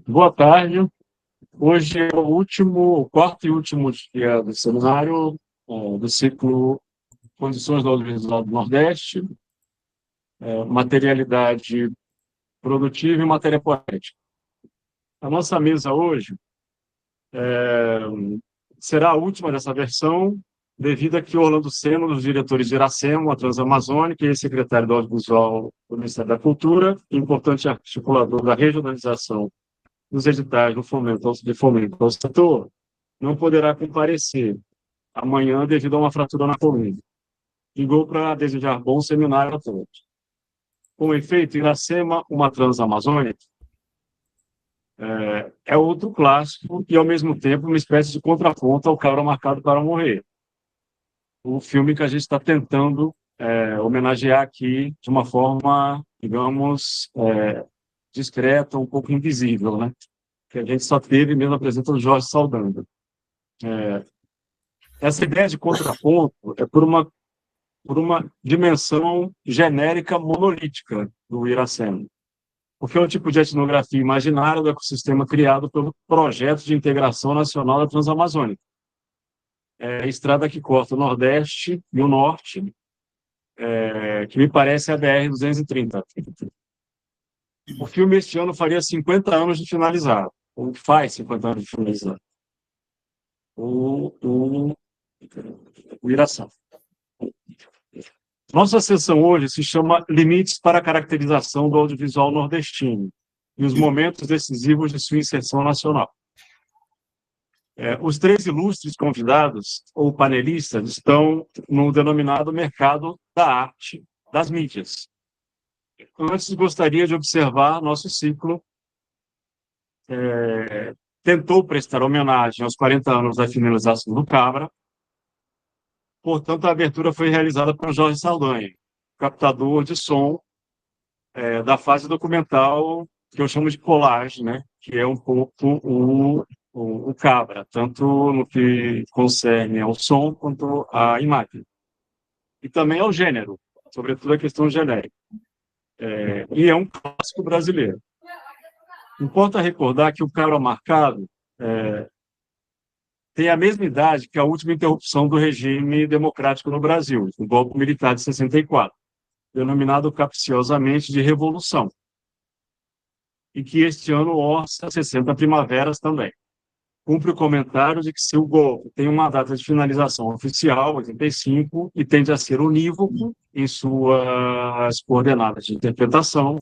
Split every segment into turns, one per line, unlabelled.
Boa tarde. Hoje é o quarto e último dia do seminário, do ciclo Condições do Audiovisual do Nordeste, Materialidade Produtiva e Matéria Poética. A nossa mesa hoje será a última dessa versão, devido a que Orlando Seno, um dos diretores de Iracema, a Transamazônica, e secretário do Audiovisual do Ministério da Cultura, importante articulador da regionalização dos editais de fomento ao setor, não poderá comparecer amanhã devido a uma fratura na coluna. Ligou para desejar bom seminário a todos. Com efeito, Iracema, uma transamazônica, é outro clássico e, ao mesmo tempo, uma espécie de contraponto ao Cabra Marcado para Morrer, o filme que a gente está tentando homenagear aqui de uma forma, digamos, discreta, um pouco invisível, né? Que a gente só teve mesmo apresentando Jorge Saldanha. Essa ideia de contraponto é por uma dimensão genérica monolítica do Iracema, porque é um tipo de etnografia imaginária do ecossistema criado pelo Projeto de Integração Nacional da Transamazônica, a estrada que corta o Nordeste e o Norte, que me parece a BR-230. O filme este ano faria 50 anos de finalizado, ou faz 50 anos de finalizado. O Iracema. Nossa sessão hoje se chama Limites para a Caracterização do Audiovisual Nordestino e os momentos decisivos de sua inserção nacional. Os três ilustres convidados, ou panelistas, estão no denominado mercado da arte das mídias. Antes, gostaria de observar nosso ciclo. Tentou prestar homenagem aos 40 anos da finalização do Cabra. Portanto, a abertura foi realizada por Jorge Saldanha, captador de som da fase documental que eu chamo de collage, né? Que é um pouco o Cabra, tanto no que concerne ao som quanto à imagem. E também ao gênero, sobretudo a questão genérica. E é um clássico brasileiro. Importa recordar que o Cabra Marcado tem a mesma idade que a última interrupção do regime democrático no Brasil, o golpe militar de 64, denominado capciosamente de Revolução, e que este ano orça 60 primaveras também. Cumpre o comentário de que se o golpe tem uma data de finalização oficial, 85, e tende a ser unívoco em suas coordenadas de interpretação,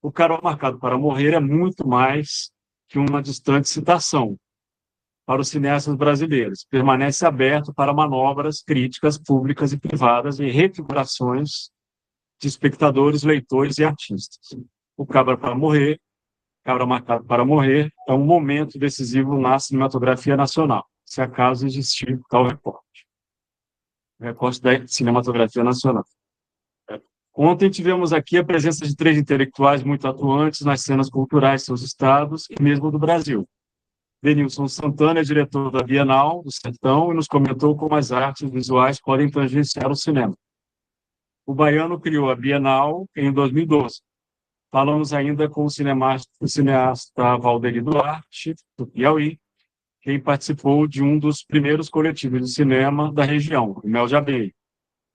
o Cabra Marcado para Morrer é muito mais que uma distante citação para os cineastas brasileiros. Permanece aberto para manobras críticas públicas e privadas e refigurações de espectadores, leitores e artistas. O Cabra Marcado para Morrer é um momento decisivo na cinematografia nacional, se acaso existir tal recorte. Recorte da cinematografia nacional. Ontem tivemos aqui a presença de três intelectuais muito atuantes nas cenas culturais de seus estados e mesmo do Brasil. Denilson Santana é diretor da Bienal do Sertão e nos comentou como as artes visuais podem tangenciar o cinema. O baiano criou a Bienal em 2012. Falamos ainda com o cineasta Valderi Duarte, do Piauí, quem participou de um dos primeiros coletivos de cinema da região, o Mel de Abeia,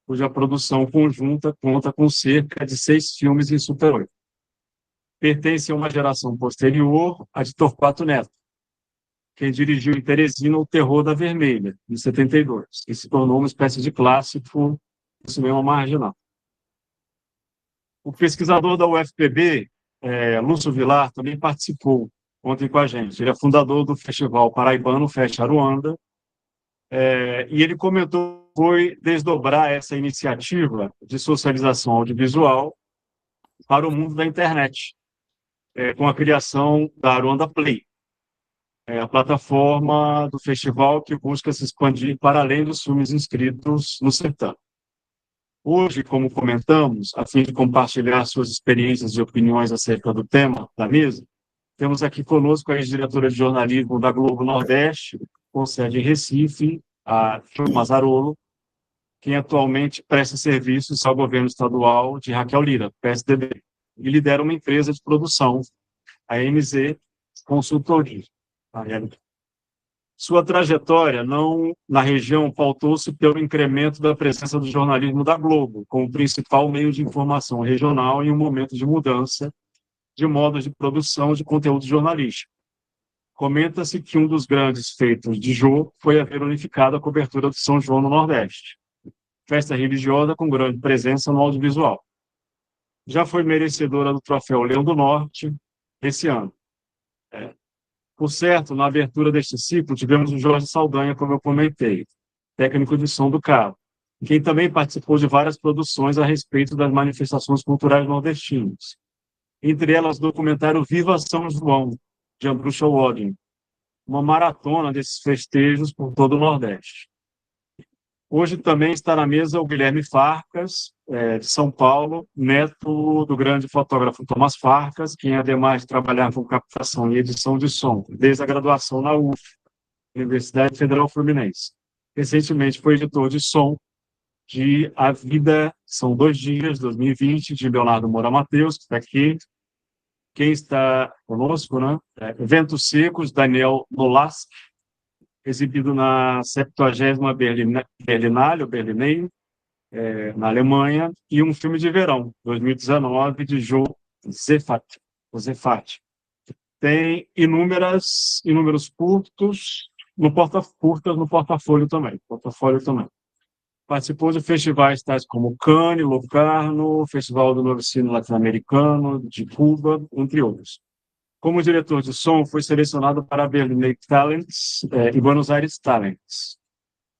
cuja produção conjunta conta com cerca de 6 filmes em Super 8. Pertence a uma geração posterior à de Torquato Neto, quem dirigiu em Teresina O Terror da Vermelha, em 72, e se tornou uma espécie de clássico do cinema marginal. O pesquisador da UFPB, Lúcio Vilar, também participou ontem com a gente. Ele é fundador do Festival Paraibano Fest Aruanda, e ele comentou que foi desdobrar essa iniciativa de socialização audiovisual para o mundo da internet, com a criação da Aruanda Play, a plataforma do festival que busca se expandir para além dos filmes inscritos no certame. Hoje, como comentamos, a fim de compartilhar suas experiências e opiniões acerca do tema da mesa, temos aqui conosco a ex-diretora de jornalismo da Globo Nordeste, com sede em Recife, a Ju Mazarolo, quem atualmente presta serviços ao governo estadual de Raquel Lira, PSDB, e lidera uma empresa de produção a MZ Consultoria. Sua trajetória na região pautou-se pelo incremento da presença do jornalismo da Globo, como principal meio de informação regional em um momento de mudança de modos de produção de conteúdo jornalístico. Comenta-se que um dos grandes feitos de Jô foi haver unificado a cobertura do São João no Nordeste, festa religiosa com grande presença no audiovisual. Já foi merecedora do troféu Leão do Norte esse ano. Por certo, na abertura deste ciclo, tivemos o Jorge Saldanha, como eu comentei, técnico de som do Cabo, quem também participou de várias produções a respeito das manifestações culturais nordestinas. Entre elas, o documentário Viva São João, de Ambrucha Wadding, uma maratona desses festejos por todo o Nordeste. Hoje também está na mesa o Guilherme Farcas, de São Paulo, neto do grande fotógrafo Thomas Farcas, quem, ademais de trabalhar com captação e edição de som, desde a graduação na UF, Universidade Federal Fluminense. Recentemente foi editor de som de A Vida São Dois Dias, 2020, de Leonardo Moura Mateus, que está aqui. Quem está conosco, né? Ventos Secos, Daniel Nolasc, exibido na 70ª Berlinale, na Alemanha, e um filme de verão, 2019, de Jo Zefat. Tem inúmeros curtos no portfólio também. Participou de festivais tais como Cannes, Locarno, Festival do Novo Cine Latino-Americano, de Cuba, entre outros. Como diretor de som, foi selecionado para a Berlinale Talents e Buenos Aires Talents.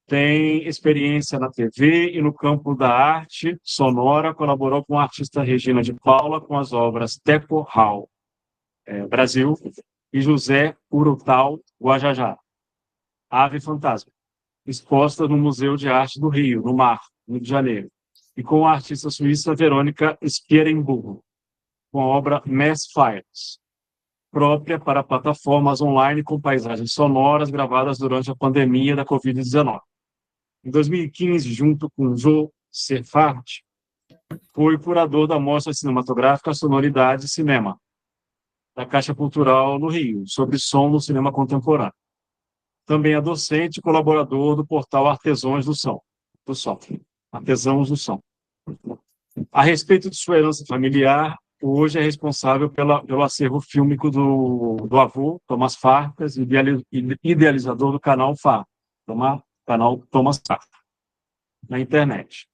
Tem experiência na TV e no campo da arte sonora, colaborou com a artista Regina de Paula com as obras Teco Hall, Brasil, e José Urutau, Guajajá, Ave Fantasma, exposta no Museu de Arte do Rio, no Mar, Rio de Janeiro, e com a artista suíça Verônica Spierenburg, com a obra Mass Fires, própria para plataformas online com paisagens sonoras gravadas durante a pandemia da Covid-19. Em 2015, junto com Jo Zefat, foi curador da Mostra Cinematográfica Sonoridade Cinema, da Caixa Cultural no Rio, sobre som no cinema contemporâneo. Também é docente e colaborador do portal Artesãos do Som. Artesãos do Som. A respeito de sua herança familiar, hoje é responsável pelo acervo fílmico do avô, Thomas Farcas, idealizador do canal canal Thomas Farcas, na internet.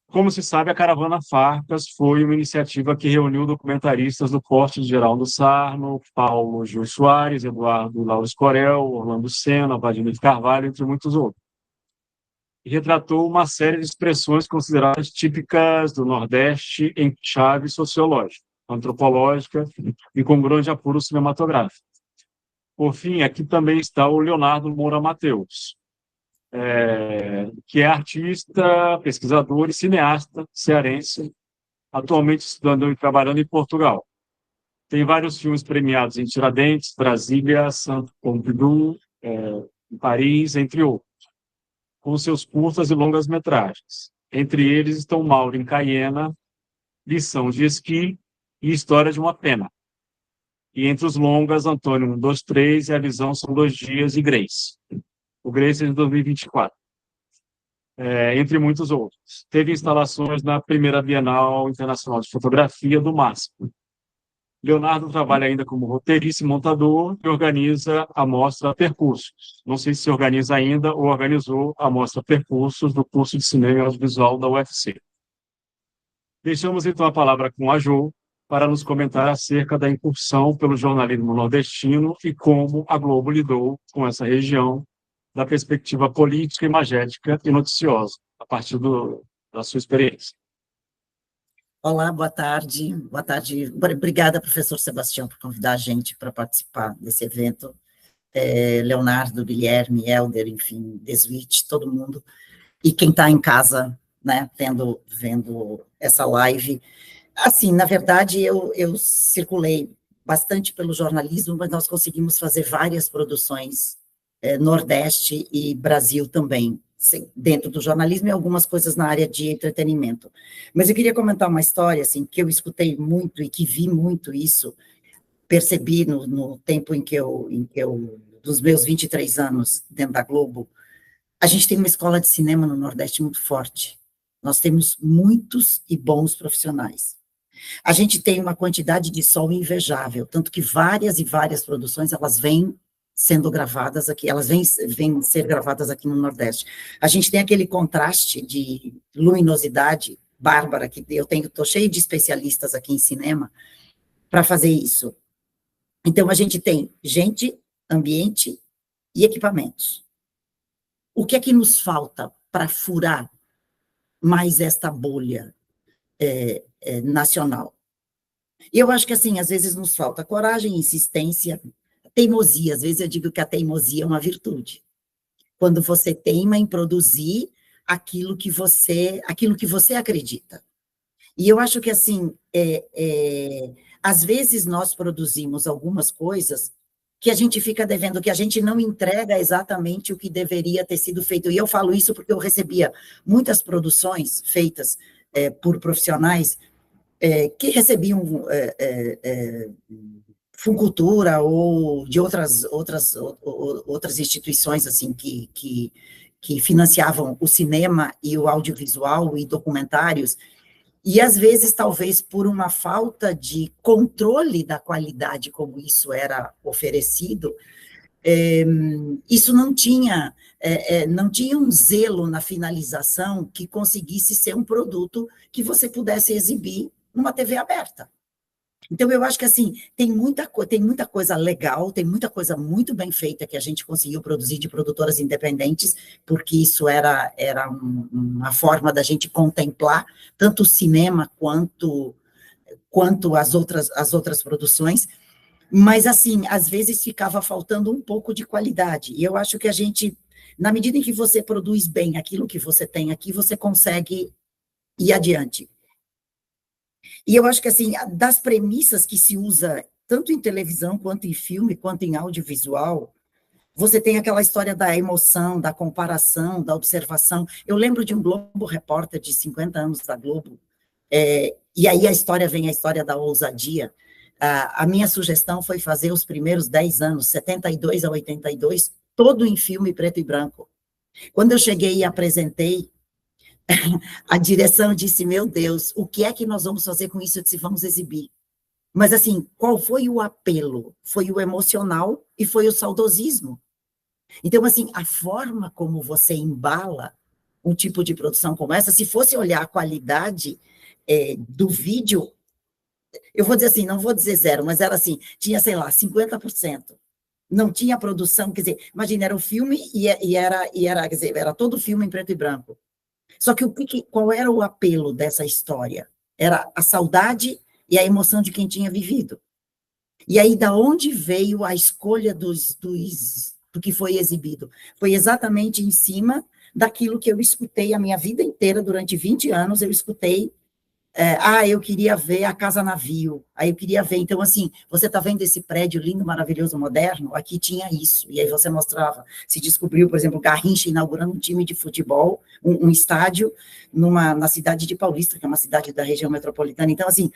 Como se sabe, a Caravana Farcas foi uma iniciativa que reuniu documentaristas do Porte de Geraldo Sarno, Paulo Gil Soares, Eduardo Lauro Escorel, Orlando Senna, Vladimir Carvalho, entre muitos outros. E retratou uma série de expressões consideradas típicas do Nordeste em chave sociológica, antropológica e com grande apuro cinematográfico. Por fim, aqui também está o Leonardo Moura Mateus, que é artista, pesquisador e cineasta cearense, atualmente estudando e trabalhando em Portugal. Tem vários filmes premiados em Tiradentes, Brasília, Santo Pompidou, em Paris, entre outros, com seus curtas e longas metragens. Entre eles estão Mauro em Cayena, Lição de Esqui e História de uma Pena. E entre os longas, Antônio 1, 2, 3 e A Visão São Dois Dias e Grace. O Grace é de 2024. Entre muitos outros. Teve instalações na primeira Bienal Internacional de Fotografia do MASP. Leonardo trabalha ainda como roteirista e montador e organiza a mostra Percursos. Não sei se organiza ainda ou organizou a mostra Percursos do curso de Cinema e Audiovisual da UFC. Deixamos então a palavra com a Jo para nos comentar acerca da incursão pelo jornalismo nordestino e como a Globo lidou com essa região da perspectiva política, imagética e noticiosa, a partir da sua experiência.
Olá, boa tarde. Boa tarde. Obrigada, professor Sebastião, por convidar a gente para participar desse evento. Leonardo, Guilherme, Helder, enfim, Desuit, todo mundo. E quem está em casa, né, vendo essa live. Assim, na verdade, eu circulei bastante pelo jornalismo, mas nós conseguimos fazer várias produções Nordeste e Brasil também, dentro do jornalismo e algumas coisas na área de entretenimento. Mas eu queria comentar uma história, assim, que eu escutei muito e que vi muito isso, percebi no tempo em que eu, dos meus 23 anos dentro da Globo, a gente tem uma escola de cinema no Nordeste muito forte. Nós temos muitos e bons profissionais. A gente tem uma quantidade de sol invejável, tanto que várias e várias produções, elas vêm sendo gravadas aqui, elas vêm ser gravadas aqui no Nordeste. A gente tem aquele contraste de luminosidade bárbara, que eu estou cheio de especialistas aqui em cinema para fazer isso. Então, a gente tem gente, ambiente e equipamentos. O que é que nos falta para furar mais esta bolha nacional? Eu acho que, assim, às vezes nos falta coragem, insistência, teimosia. Às vezes eu digo que a teimosia é uma virtude. Quando você teima em produzir aquilo que você acredita. E eu acho que, assim, às vezes nós produzimos algumas coisas que a gente fica devendo, que a gente não entrega exatamente o que deveria ter sido feito. E eu falo isso porque eu recebia muitas produções feitas por profissionais que recebiam Funcultura ou de outras instituições assim que financiavam o cinema e o audiovisual e documentários, e às vezes, talvez por uma falta de controle da qualidade como isso era oferecido, isso não tinha um zelo na finalização que conseguisse ser um produto que você pudesse exibir numa TV aberta. Então, eu acho que, assim, tem muita coisa legal, tem muita coisa muito bem feita que a gente conseguiu produzir de produtoras independentes, porque isso era uma forma da gente contemplar tanto o cinema quanto as outras produções, mas, assim, às vezes ficava faltando um pouco de qualidade, e eu acho que a gente, na medida em que você produz bem aquilo que você tem aqui, você consegue ir adiante. E eu acho que, assim, das premissas que se usa, tanto em televisão, quanto em filme, quanto em audiovisual, você tem aquela história da emoção, da comparação, da observação. Eu lembro de um Globo Repórter de 50 anos da Globo, e aí a história da ousadia. A minha sugestão foi fazer os primeiros 10 anos, 72 a 82, todo em filme preto e branco. Quando eu cheguei e apresentei, a direção disse, meu Deus, o que é que nós vamos fazer com isso? Eu disse, vamos exibir. Mas, assim, qual foi o apelo? Foi o emocional e foi o saudosismo. Então, assim, a forma como você embala um tipo de produção como essa, se fosse olhar a qualidade do vídeo, eu vou dizer assim, não vou dizer zero, mas era assim, tinha, sei lá, 50%. Não tinha produção, quer dizer, imagina, era o filme quer dizer, era todo filme em preto e branco. Só que qual era o apelo dessa história? Era a saudade e a emoção de quem tinha vivido. E aí, da onde veio a escolha do que foi exibido? Foi exatamente em cima daquilo que eu escutei a minha vida inteira, durante 20 anos, eu escutei, eu queria ver a Casa Navio, aí eu queria ver, então, assim, você está vendo esse prédio lindo, maravilhoso, moderno? Aqui tinha isso, e aí você mostrava, se descobriu, por exemplo, Garrincha inaugurando um time de futebol, um estádio, na cidade de Paulista, que é uma cidade da região metropolitana, então, assim,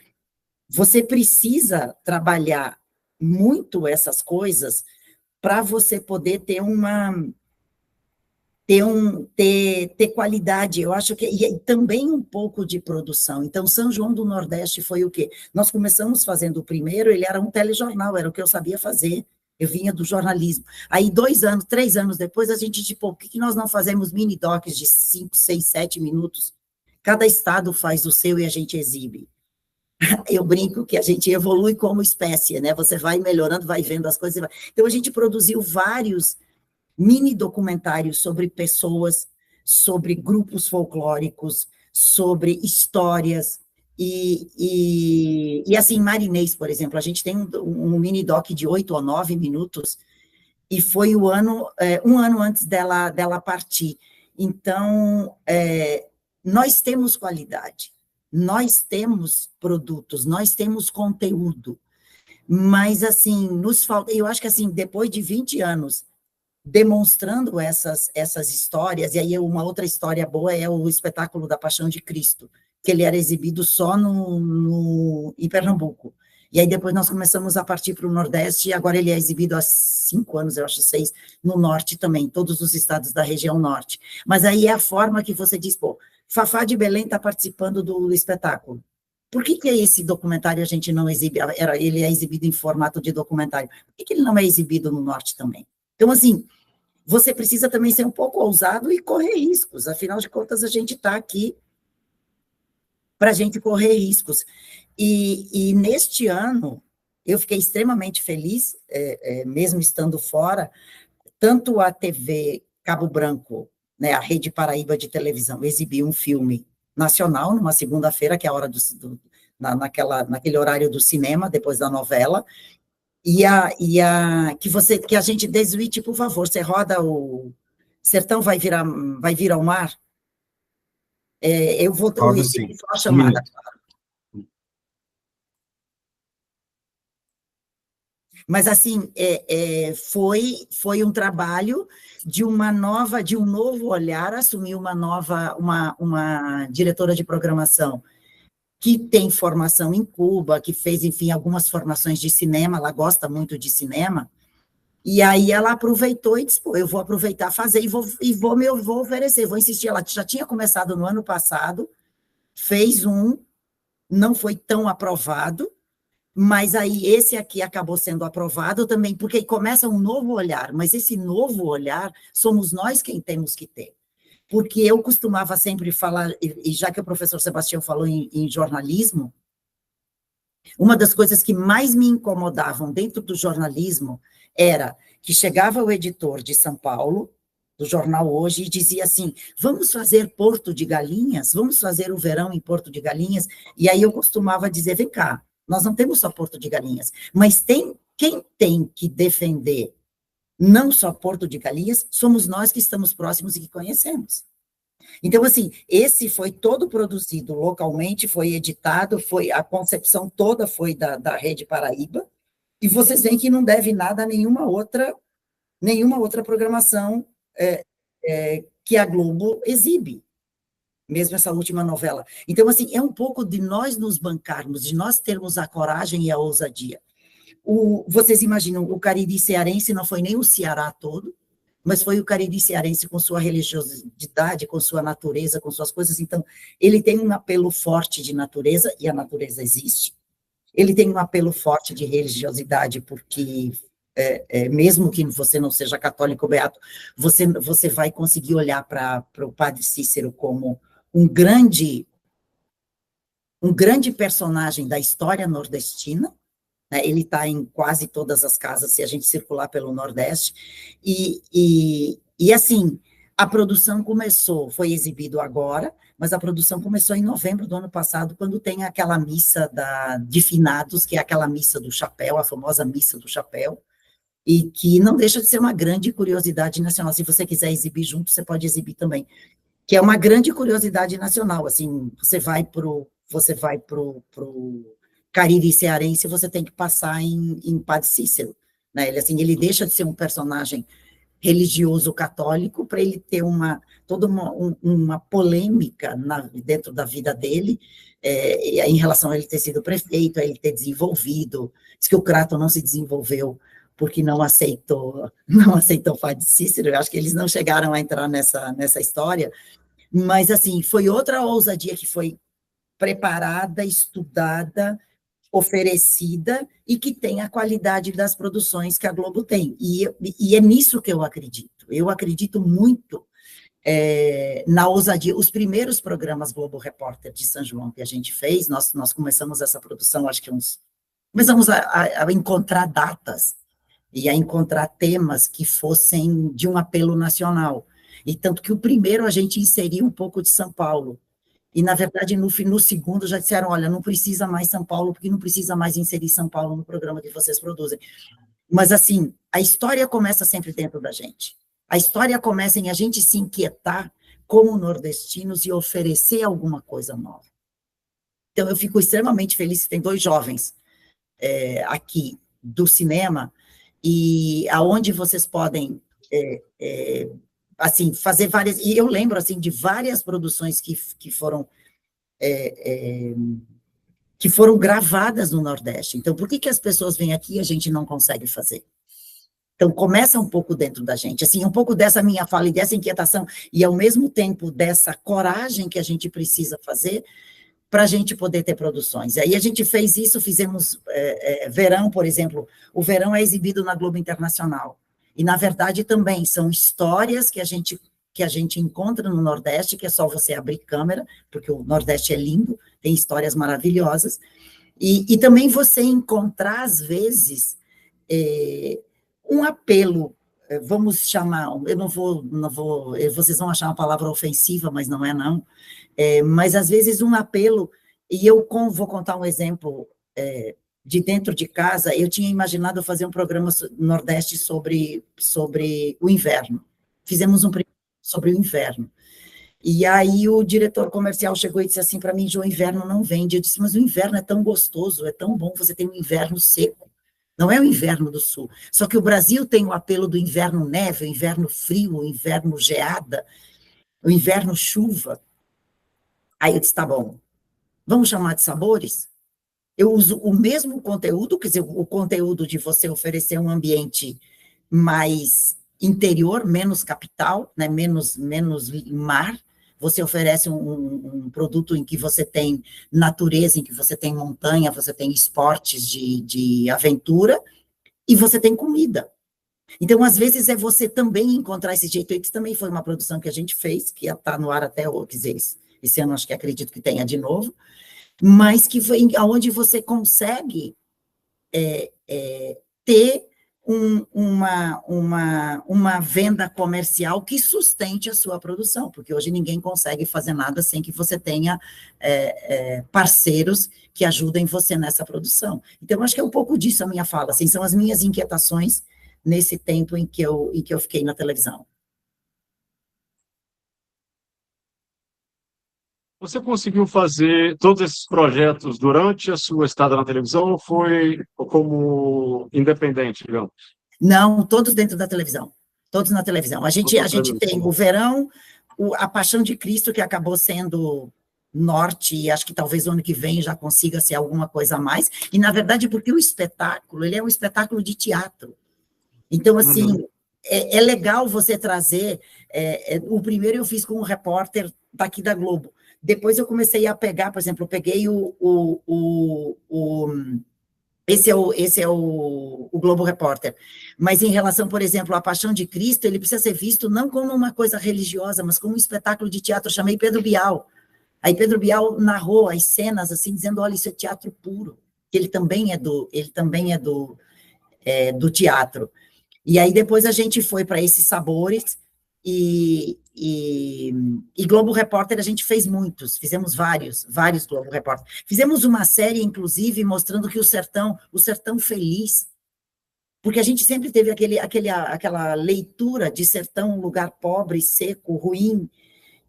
você precisa trabalhar muito essas coisas para você poder ter qualidade, eu acho que, e também um pouco de produção. Então, São João do Nordeste foi o quê? Nós começamos fazendo o primeiro, ele era um telejornal, era o que eu sabia fazer, eu vinha do jornalismo. Aí, 2 anos, 3 anos depois, a gente, tipo, por que nós não fazemos mini-docs de 5, 6, 7 minutos? Cada estado faz o seu e a gente exibe. Eu brinco que a gente evolui como espécie, né? Você vai melhorando, vai vendo as coisas. Então, a gente produziu vários mini documentários sobre pessoas, sobre grupos folclóricos, sobre histórias, e assim, Marinês, por exemplo, a gente tem um mini doc de 8 ou 9 minutos, e foi um ano antes dela partir. Então, nós temos qualidade, nós temos produtos, nós temos conteúdo, mas, assim, nos falta, eu acho que, assim, depois de 20 anos, demonstrando essas histórias, e aí uma outra história boa é o espetáculo da Paixão de Cristo, que ele era exibido só em Pernambuco, E aí depois nós começamos a partir para o Nordeste, e agora ele é exibido há 5 anos, eu acho 6, no Norte também, todos os estados da região Norte. Mas aí é a forma que você diz, pô, Fafá de Belém está participando do espetáculo. Por que esse documentário a gente não exibe, ele é exibido em formato de documentário? Por que ele não é exibido no Norte também? Então, assim, você precisa também ser um pouco ousado e correr riscos, afinal de contas, a gente está aqui para a gente correr riscos. E neste ano, eu fiquei extremamente feliz, mesmo estando fora, tanto a TV Cabo Branco, né, a Rede Paraíba de televisão, exibiu um filme nacional, numa segunda-feira, que é a hora naquele horário do cinema, depois da novela, que a gente desvite, por favor, você roda o Sertão vai vir ao mar? Eu vou
Roda
esse
sim.
só a chamada. Mas, assim, foi um trabalho de um novo olhar, assumir uma diretora de programação que tem formação em Cuba, que fez, enfim, algumas formações de cinema, ela gosta muito de cinema, e aí ela aproveitou e disse, pô, eu vou aproveitar, fazer, vou oferecer, vou insistir. Ela já tinha começado no ano passado, fez não foi tão aprovado, mas aí esse aqui acabou sendo aprovado também, porque começa um novo olhar, mas esse novo olhar somos nós quem temos que ter. Porque eu costumava sempre falar, e já que o professor Sebastião falou em jornalismo, uma das coisas que mais me incomodavam dentro do jornalismo era que chegava o editor de São Paulo, do jornal Hoje, e dizia assim, vamos fazer Porto de Galinhas? Vamos fazer o verão em Porto de Galinhas? E aí eu costumava dizer, vem cá, nós não temos só Porto de Galinhas, mas quem tem que defender não só Porto de Galinhas, somos nós que estamos próximos e que conhecemos. Então, assim, esse foi todo produzido localmente, foi editado, a concepção toda foi da Rede Paraíba, e vocês veem que não deve nada a nenhuma outra programação que a Globo exibe, mesmo essa última novela. Então, assim, é um pouco de nós nos bancarmos, de nós termos a coragem e a ousadia. Vocês imaginam, o Cariri cearense não foi nem o Ceará todo, mas foi o Cariri cearense com sua religiosidade, com sua natureza, com suas coisas. Então, ele tem um apelo forte de natureza, e a natureza existe. Ele tem um apelo forte de religiosidade, porque mesmo que você não seja católico beato, você vai conseguir olhar para o Padre Cícero como um grande personagem da história nordestina, né? Ele está em quase todas as casas, se a gente circular pelo Nordeste, e assim, a produção foi exibido agora, mas a produção começou em novembro do ano passado, quando tem aquela missa de finados, que é aquela missa do chapéu, a famosa missa do chapéu, e que não deixa de ser uma grande curiosidade nacional. Se você quiser exibir junto, você pode exibir também, que é uma grande curiosidade nacional. Assim, você vai pro Cariri cearense, você tem que passar em Padre Cícero, né? Ele deixa de ser um personagem religioso católico para ele ter toda uma polêmica dentro da vida dele, em relação a ele ter sido prefeito, a ele ter desenvolvido. Diz que o Crato não se desenvolveu porque não aceitou Padre Cícero. Eu acho que eles não chegaram a entrar nessa história, mas, assim, foi outra ousadia que foi preparada, estudada, oferecida, e que tem a qualidade das produções que a Globo tem. E é nisso que eu acredito. Eu acredito muito na ousadia. Os primeiros programas Globo Repórter de São João que a gente fez, nós começamos essa produção, acho que começamos a encontrar datas e a encontrar temas que fossem de um apelo nacional. E tanto que o primeiro a gente inseriu um pouco de São Paulo. E, na verdade, no segundo já disseram, olha, não precisa mais São Paulo, porque não precisa mais inserir São Paulo no programa que vocês produzem. Mas, assim, a história começa sempre dentro da gente. A história começa em a gente se inquietar como nordestinos e oferecer alguma coisa nova. Então, eu fico extremamente feliz que tem 2 jovens aqui do cinema, e aonde vocês podem assim, fazer várias, e eu lembro, assim, de várias produções que foram que foram gravadas no Nordeste. Então, por que as pessoas vêm aqui e a gente não consegue fazer? Então, começa um pouco dentro da gente, assim, um pouco dessa minha fala e dessa inquietação, e ao mesmo tempo dessa coragem que a gente precisa fazer para a gente poder ter produções. E aí a gente fez isso, fizemos Verão, por exemplo, o Verão é exibido na Globo Internacional, e na verdade também são histórias que a gente encontra no Nordeste, que é só você abrir câmera, porque o Nordeste é lindo, tem histórias maravilhosas, e também você encontrar, às vezes, um apelo, vamos chamar, eu não vou, vocês vão achar uma palavra ofensiva, mas não é não, mas às vezes um apelo, e eu vou contar um exemplo de dentro de casa, eu tinha imaginado fazer um programa no Nordeste sobre o inverno, fizemos um sobre o inverno, e aí o diretor comercial chegou e disse assim para mim, o inverno não vende, eu disse, mas o inverno é tão gostoso, é tão bom, você tem um inverno seco, não é o inverno do sul, só que o Brasil tem o apelo do inverno neve, o inverno frio, o inverno geada, o inverno chuva. Aí eu disse, tá bom, vamos chamar de sabores? Eu uso o mesmo conteúdo, quer dizer, o conteúdo de você oferecer um ambiente mais interior, menos capital, né, menos mar, você oferece um produto em que você tem natureza, em que você tem montanha, você tem esportes de aventura, e você tem comida. Então, às vezes, é você também encontrar esse jeito. Isso também foi uma produção que a gente fez, que está no ar até hoje, quer dizer, esse ano acho que acredito que tenha de novo, mas que foi onde você consegue ter uma venda comercial que sustente a sua produção, porque hoje ninguém consegue fazer nada sem que você tenha parceiros que ajudem você nessa produção. Então, acho que é um pouco disso a minha fala, assim, são as minhas inquietações nesse tempo em que eu fiquei na televisão.
Você conseguiu fazer todos esses projetos durante a sua estada na televisão ou foi como independente, digamos?
Não, todos dentro da televisão, todos na televisão. A gente tem o Verão, a Paixão de Cristo, que acabou sendo norte, e acho que talvez o ano que vem já consiga ser alguma coisa a mais, e na verdade porque o espetáculo, ele é um espetáculo de teatro. Então, assim, é legal você trazer, o primeiro eu fiz com um repórter daqui da Globo, depois eu comecei a pegar, por exemplo, eu peguei esse é o Globo Repórter. Mas em relação, por exemplo, à Paixão de Cristo, ele precisa ser visto não como uma coisa religiosa, mas como um espetáculo de teatro. Eu chamei Pedro Bial. Aí Pedro Bial narrou as cenas assim, dizendo, olha, isso é teatro puro. Ele também é do teatro. E aí depois a gente foi para esses sabores e Globo Repórter a gente fez muitos, fizemos vários Globo Repórter. Fizemos uma série, inclusive, mostrando que o sertão feliz, porque a gente sempre teve aquela leitura de sertão, um lugar pobre, seco, ruim,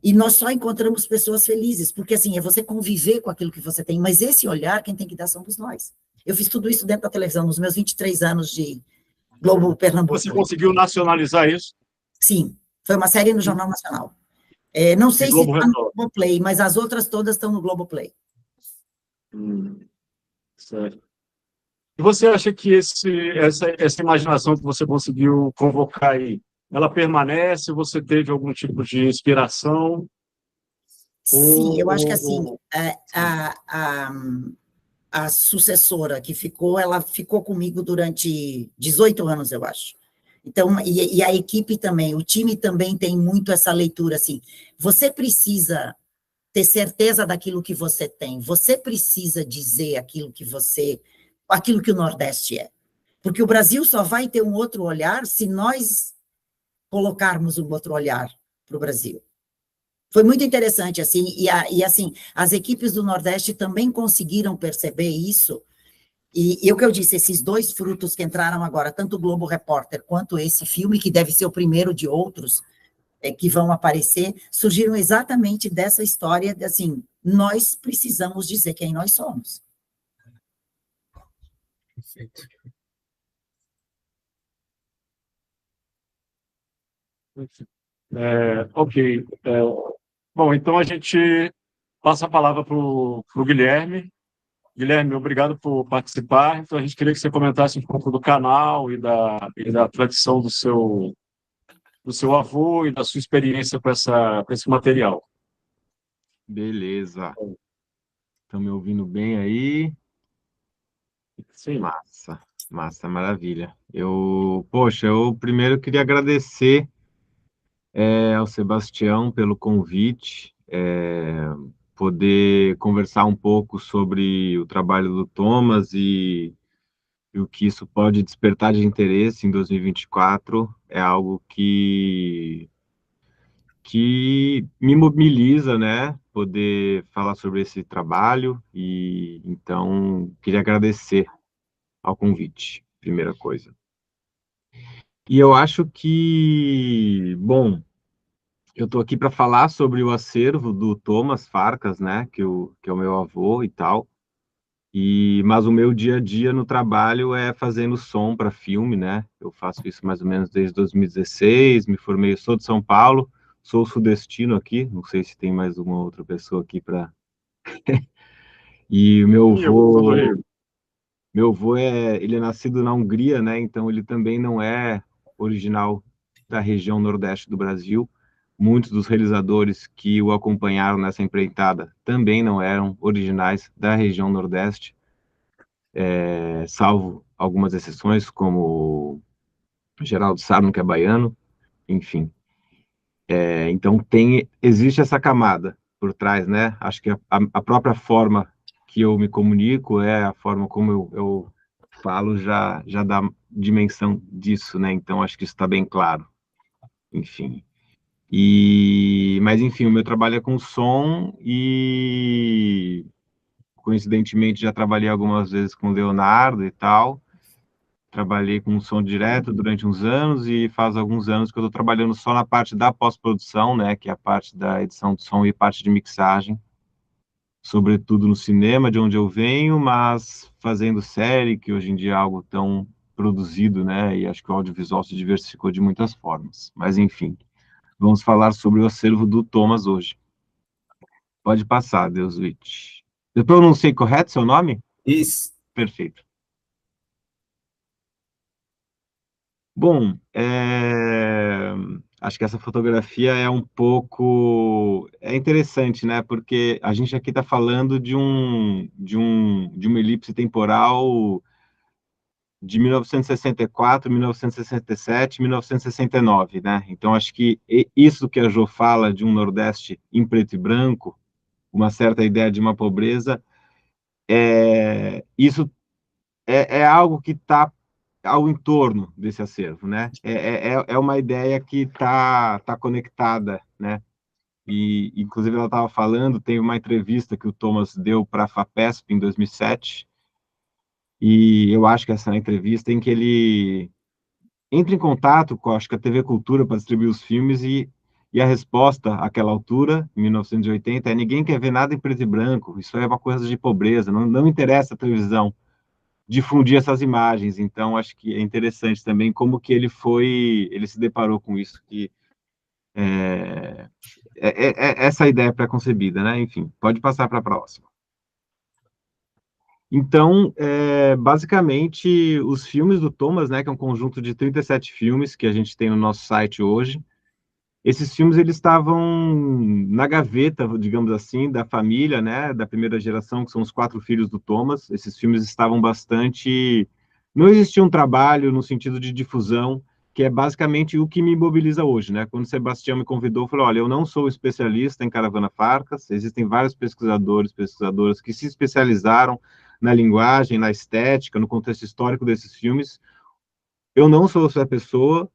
e nós só encontramos pessoas felizes, porque assim, é você conviver com aquilo que você tem, mas esse olhar, quem tem que dar somos nós. Eu fiz tudo isso dentro da televisão, nos meus 23 anos de Globo Pernambuco.
Você conseguiu nacionalizar isso?
Sim, foi uma série no Jornal Nacional. Não sei se está no Globoplay, mas as outras todas estão no Globoplay.
Certo. E você acha que essa imaginação que você conseguiu convocar aí, ela permanece? Você teve algum tipo de inspiração?
Sim, eu acho que assim, a sucessora que ficou, ela ficou comigo durante 18 anos, eu acho. Então, e a equipe também, o time também tem muito essa leitura, assim, você precisa ter certeza daquilo que você tem, você precisa dizer aquilo que o Nordeste é. Porque o Brasil só vai ter um outro olhar se nós colocarmos um outro olhar para o Brasil. Foi muito interessante, assim, e assim, as equipes do Nordeste também conseguiram perceber isso, e o que eu disse, esses dois frutos que entraram agora, tanto o Globo Repórter quanto esse filme, que deve ser o primeiro de outros que vão aparecer, surgiram exatamente dessa história, de, assim, nós precisamos dizer quem nós somos.
Perfeito.
Ok. Bom, então a gente passa a palavra para o Guilherme. Guilherme, obrigado por participar. Então, a gente queria que você comentasse um pouco do canal e da tradição do seu avô e da sua experiência com esse material.
Beleza. Estão me ouvindo bem aí?
Sim.
Massa, massa, maravilha. Poxa, eu primeiro queria agradecer ao Sebastião pelo convite, poder conversar um pouco sobre o trabalho do Thomas e o que isso pode despertar de interesse em 2024 é algo que me mobiliza, né? Poder falar sobre esse trabalho e então queria agradecer ao convite, primeira coisa. E eu acho que, bom, eu estou aqui para falar sobre o acervo do Thomas Farkas, né? Que é o meu avô e tal. Mas o meu dia a dia no trabalho é fazendo som para filme, né? Eu faço isso mais ou menos desde 2016, me formei, eu sou de São Paulo, sou sudestino aqui, não sei se tem mais uma outra pessoa aqui para. E o
E eu sou do Rio.
meu avô ele é nascido na Hungria, né? Então ele também não é original da região nordeste do Brasil. Muitos dos realizadores que o acompanharam nessa empreitada também não eram originais da região nordeste. Salvo algumas exceções, como Geraldo Sarno, que é baiano, enfim. Então, existe essa camada por trás, né? Acho que a própria forma que eu me comunico a forma como eu falo já dá dimensão disso, né? Então, acho que isso está bem claro, enfim. Mas, enfim, o meu trabalho é com som e, coincidentemente, já trabalhei algumas vezes com o Leonardo e tal. Trabalhei com som direto durante uns anos e faz alguns anos que eu estou trabalhando só na parte da pós-produção, né, que é a parte da edição de som e parte de mixagem, sobretudo no cinema, de onde eu venho, mas fazendo série, que hoje em dia é algo tão produzido, né, e acho que o audiovisual se diversificou de muitas formas. Mas, enfim, vamos falar sobre o acervo do Thomas hoje. Pode passar, Deuswitch. Eu pronunciei correto seu nome?
Isso.
Perfeito. Bom, acho que essa fotografia é um pouco interessante, né? Porque a gente aqui está falando de uma elipse temporal de 1964, 1967, 1969, né? Então acho que isso que a Jo fala de um Nordeste em preto e branco, uma certa ideia de uma pobreza, isso é algo que está ao entorno desse acervo, né? É uma ideia que tá conectada, né? E, inclusive, ela estava falando, tem uma entrevista que o Thomas deu para a FAPESP em 2007, e eu acho que essa é a entrevista em que ele entra em contato com, acho que a TV Cultura para distribuir os filmes, e a resposta àquela altura, em 1980, é: ninguém quer ver nada em preto e branco, isso é uma coisa de pobreza, não interessa a televisão difundir essas imagens. Então, acho que é interessante também como que ele se deparou com isso, que essa ideia pré-concebida, né? Enfim, pode passar para a próxima. Então, basicamente, os filmes do Thomas, né, que é um conjunto de 37 filmes que a gente tem no nosso site hoje, esses filmes eles estavam na gaveta, digamos assim, da família, né, da primeira geração, que são os 4 filhos do Thomas. Esses filmes estavam bastante. Não existia um trabalho no sentido de difusão, que é basicamente o que me mobiliza hoje, né? Quando o Sebastião me convidou, eu falei: olha, eu não sou especialista em Caravana Farkas, existem vários pesquisadores, pesquisadoras que se especializaram na linguagem, na estética, no contexto histórico desses filmes. Eu não sou essa pessoa.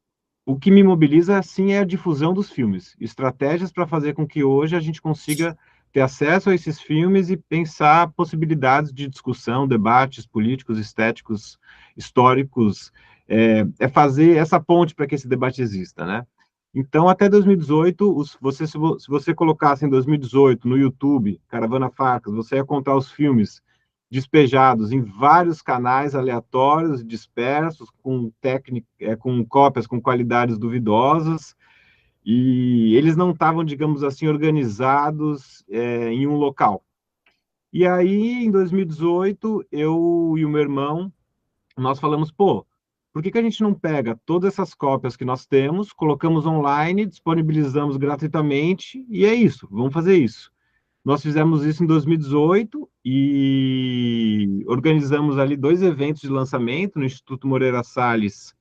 O que me mobiliza, sim, é a difusão dos filmes, estratégias para fazer com que hoje a gente consiga ter acesso a esses filmes e pensar possibilidades de discussão, debates políticos, estéticos, históricos, fazer essa ponte para que esse debate exista, né? Então, até 2018, se você colocasse em 2018 no YouTube, Caravana Farkas, você ia encontrar os filmes despejados em vários canais aleatórios, dispersos, com cópias com qualidades duvidosas, e eles não estavam, digamos assim, organizados em um local. E aí, em 2018, eu e o meu irmão, nós falamos, pô, por que que a gente não pega todas essas cópias que nós temos, colocamos online, disponibilizamos gratuitamente, e é isso, vamos fazer isso. Nós fizemos isso em 2018 e organizamos ali 2 eventos de lançamento no Instituto Moreira Salles,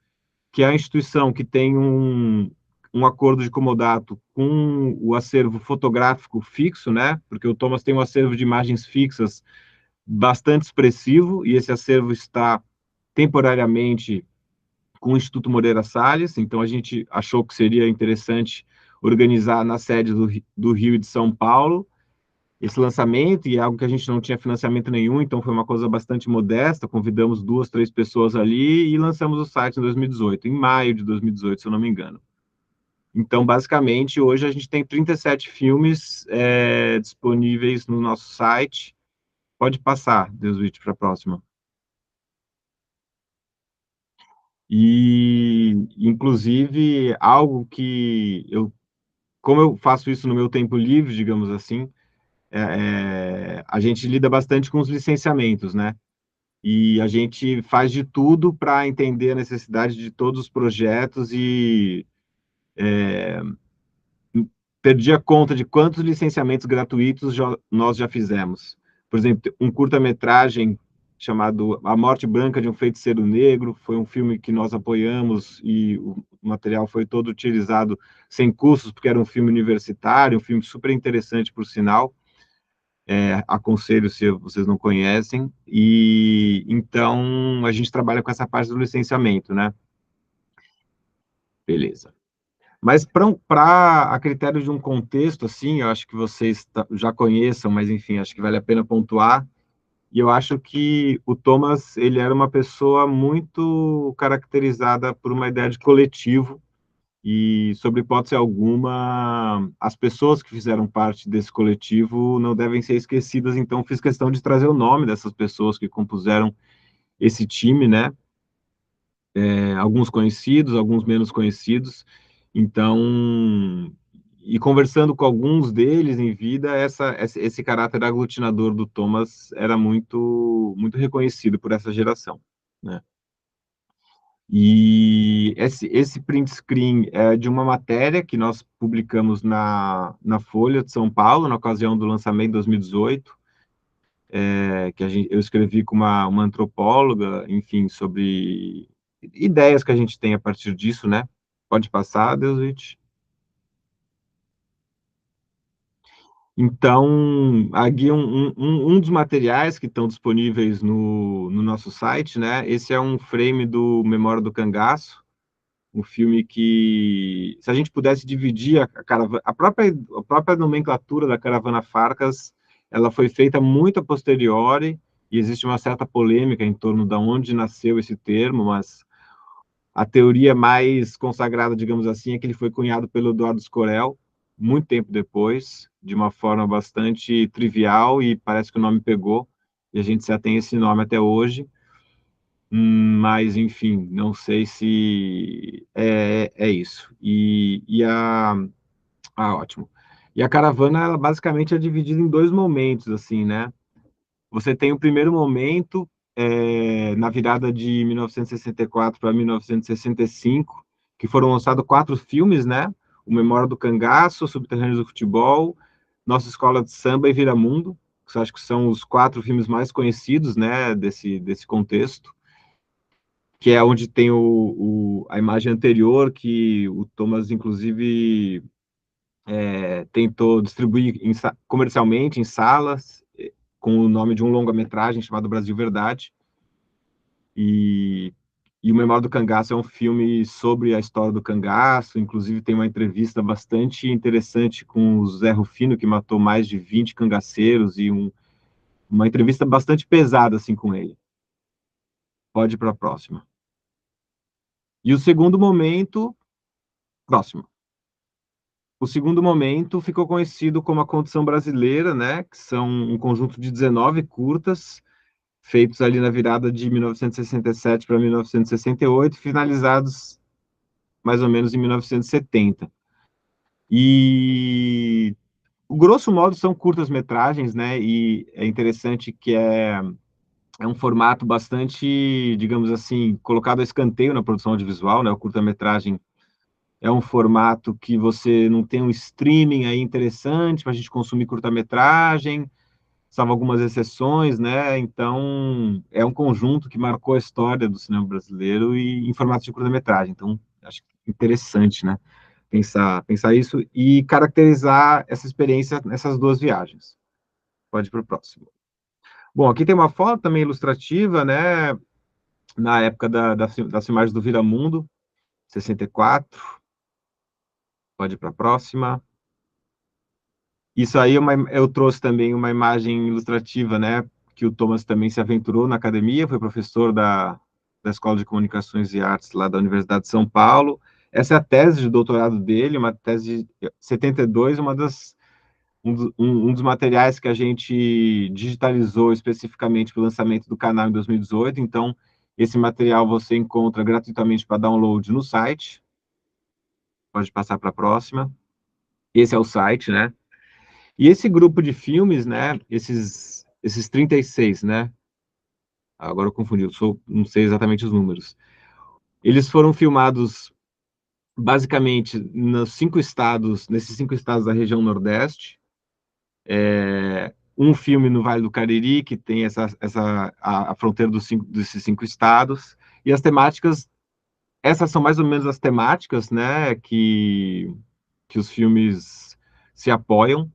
que é a instituição que tem um acordo de comodato com o acervo fotográfico fixo, né? Porque o Thomas tem um acervo de imagens fixas bastante expressivo, e esse acervo está temporariamente com o Instituto Moreira Salles, então a gente achou que seria interessante organizar na sede do Rio e de São Paulo esse lançamento, e é algo que a gente não tinha financiamento nenhum, então foi uma coisa bastante modesta, convidamos 2, 3 pessoas ali e lançamos o site em 2018, em maio de 2018, se eu não me engano. Então, basicamente, hoje a gente tem 37 filmes disponíveis no nosso site. Pode passar, Deuswitch, para a próxima. E, inclusive, algo que como eu faço isso no meu tempo livre, digamos assim, a gente lida bastante com os licenciamentos, né? E a gente faz de tudo para entender a necessidade de todos os projetos e perdi a conta de quantos licenciamentos gratuitos nós já fizemos. Por exemplo, um curta-metragem chamado A Morte Branca de um Feiticeiro Negro, foi um filme que nós apoiamos e o material foi todo utilizado sem custos, porque era um filme universitário, um filme super interessante, por sinal. Aconselho se vocês não conhecem, e então a gente trabalha com essa parte do licenciamento, né? Beleza. Mas para a critério de um contexto, assim, eu acho que vocês já conheçam, mas enfim, acho que vale a pena pontuar, e eu acho que o Thomas, ele era uma pessoa muito caracterizada por uma ideia de coletivo, e, sob hipótese alguma, as pessoas que fizeram parte desse coletivo não devem ser esquecidas, então fiz questão de trazer o nome dessas pessoas que compuseram esse time, né? Alguns conhecidos, alguns menos conhecidos, então, e conversando com alguns deles em vida, esse caráter aglutinador do Thomas era muito reconhecido por essa geração, né? E esse print screen é de uma matéria que nós publicamos na Folha de São Paulo, na ocasião do lançamento em 2018, que eu escrevi com uma antropóloga, enfim, sobre ideias que a gente tem a partir disso, né? Pode passar, Deuswitch. Então, aqui um dos materiais que estão disponíveis no nosso site, né? Esse é um frame do Memória do Cangaço, um filme que, se a gente pudesse dividir a caravana, a própria nomenclatura da Caravana Farcas, ela foi feita muito a posteriori, e existe uma certa polêmica em torno de onde nasceu esse termo, mas a teoria mais consagrada, digamos assim, é que ele foi cunhado pelo Eduardo Scorel, muito tempo depois, de uma forma bastante trivial, e parece que o nome pegou, e a gente já tem esse nome até hoje. Mas, enfim, não sei se é isso. Ótimo. E a caravana, ela basicamente é dividida em 2 momentos, assim, né? Você tem o primeiro momento, na virada de 1964 para 1965, que foram lançados 4 filmes, né? O Memória do Cangaço, Subterrâneos do Futebol, Nossa Escola de Samba e Viramundo, que eu acho que são os 4 filmes mais conhecidos, né, desse contexto, que é onde tem a imagem anterior, que o Thomas, inclusive, tentou distribuir comercialmente em salas, com o nome de um longa-metragem chamado Brasil Verdade. E, o Memória do Cangaço é um filme sobre a história do cangaço, inclusive tem uma entrevista bastante interessante com o Zé Rufino, que matou mais de 20 cangaceiros, e uma entrevista bastante pesada assim com ele. Pode ir para a próxima. E o segundo momento, próximo. O segundo momento ficou conhecido como a Condição Brasileira, né, que são um conjunto de 19 curtas, feitos ali na virada de 1967 para 1968, finalizados mais ou menos em 1970. E grosso modo, são curtas-metragens, né? E é interessante que é um formato bastante, digamos assim, colocado a escanteio na produção audiovisual, né? O curta-metragem é um formato que você não tem um streaming aí interessante para a gente consumir curta-metragem, salvo algumas exceções, né? Então, é um conjunto que marcou a história do cinema brasileiro e em formato de curta-metragem. Então, acho interessante, né? Pensar isso e caracterizar essa experiência nessas duas viagens. Pode ir para o próximo. Bom, aqui tem uma foto também ilustrativa, né? Na época das filmagens do Viramundo, 64. Pode ir para a próxima. Isso aí eu trouxe também uma imagem ilustrativa, né? Que o Thomas também se aventurou na academia, foi professor da Escola de Comunicações e Artes lá da Universidade de São Paulo. Essa é a tese de doutorado dele, uma tese de 72, um dos materiais que a gente digitalizou especificamente para o lançamento do canal em 2018. Então, esse material você encontra gratuitamente para download no site. Pode passar para a próxima. Esse é o site, né? E esse grupo de filmes, né? Esses 36, né? Agora eu confundi, não sei exatamente os números. Eles foram filmados basicamente nesses 5 estados da região Nordeste. Um filme no Vale do Cariri, que tem a fronteira desses 5 estados. E as temáticas, essas são mais ou menos as temáticas, né? Que os filmes se apoiam.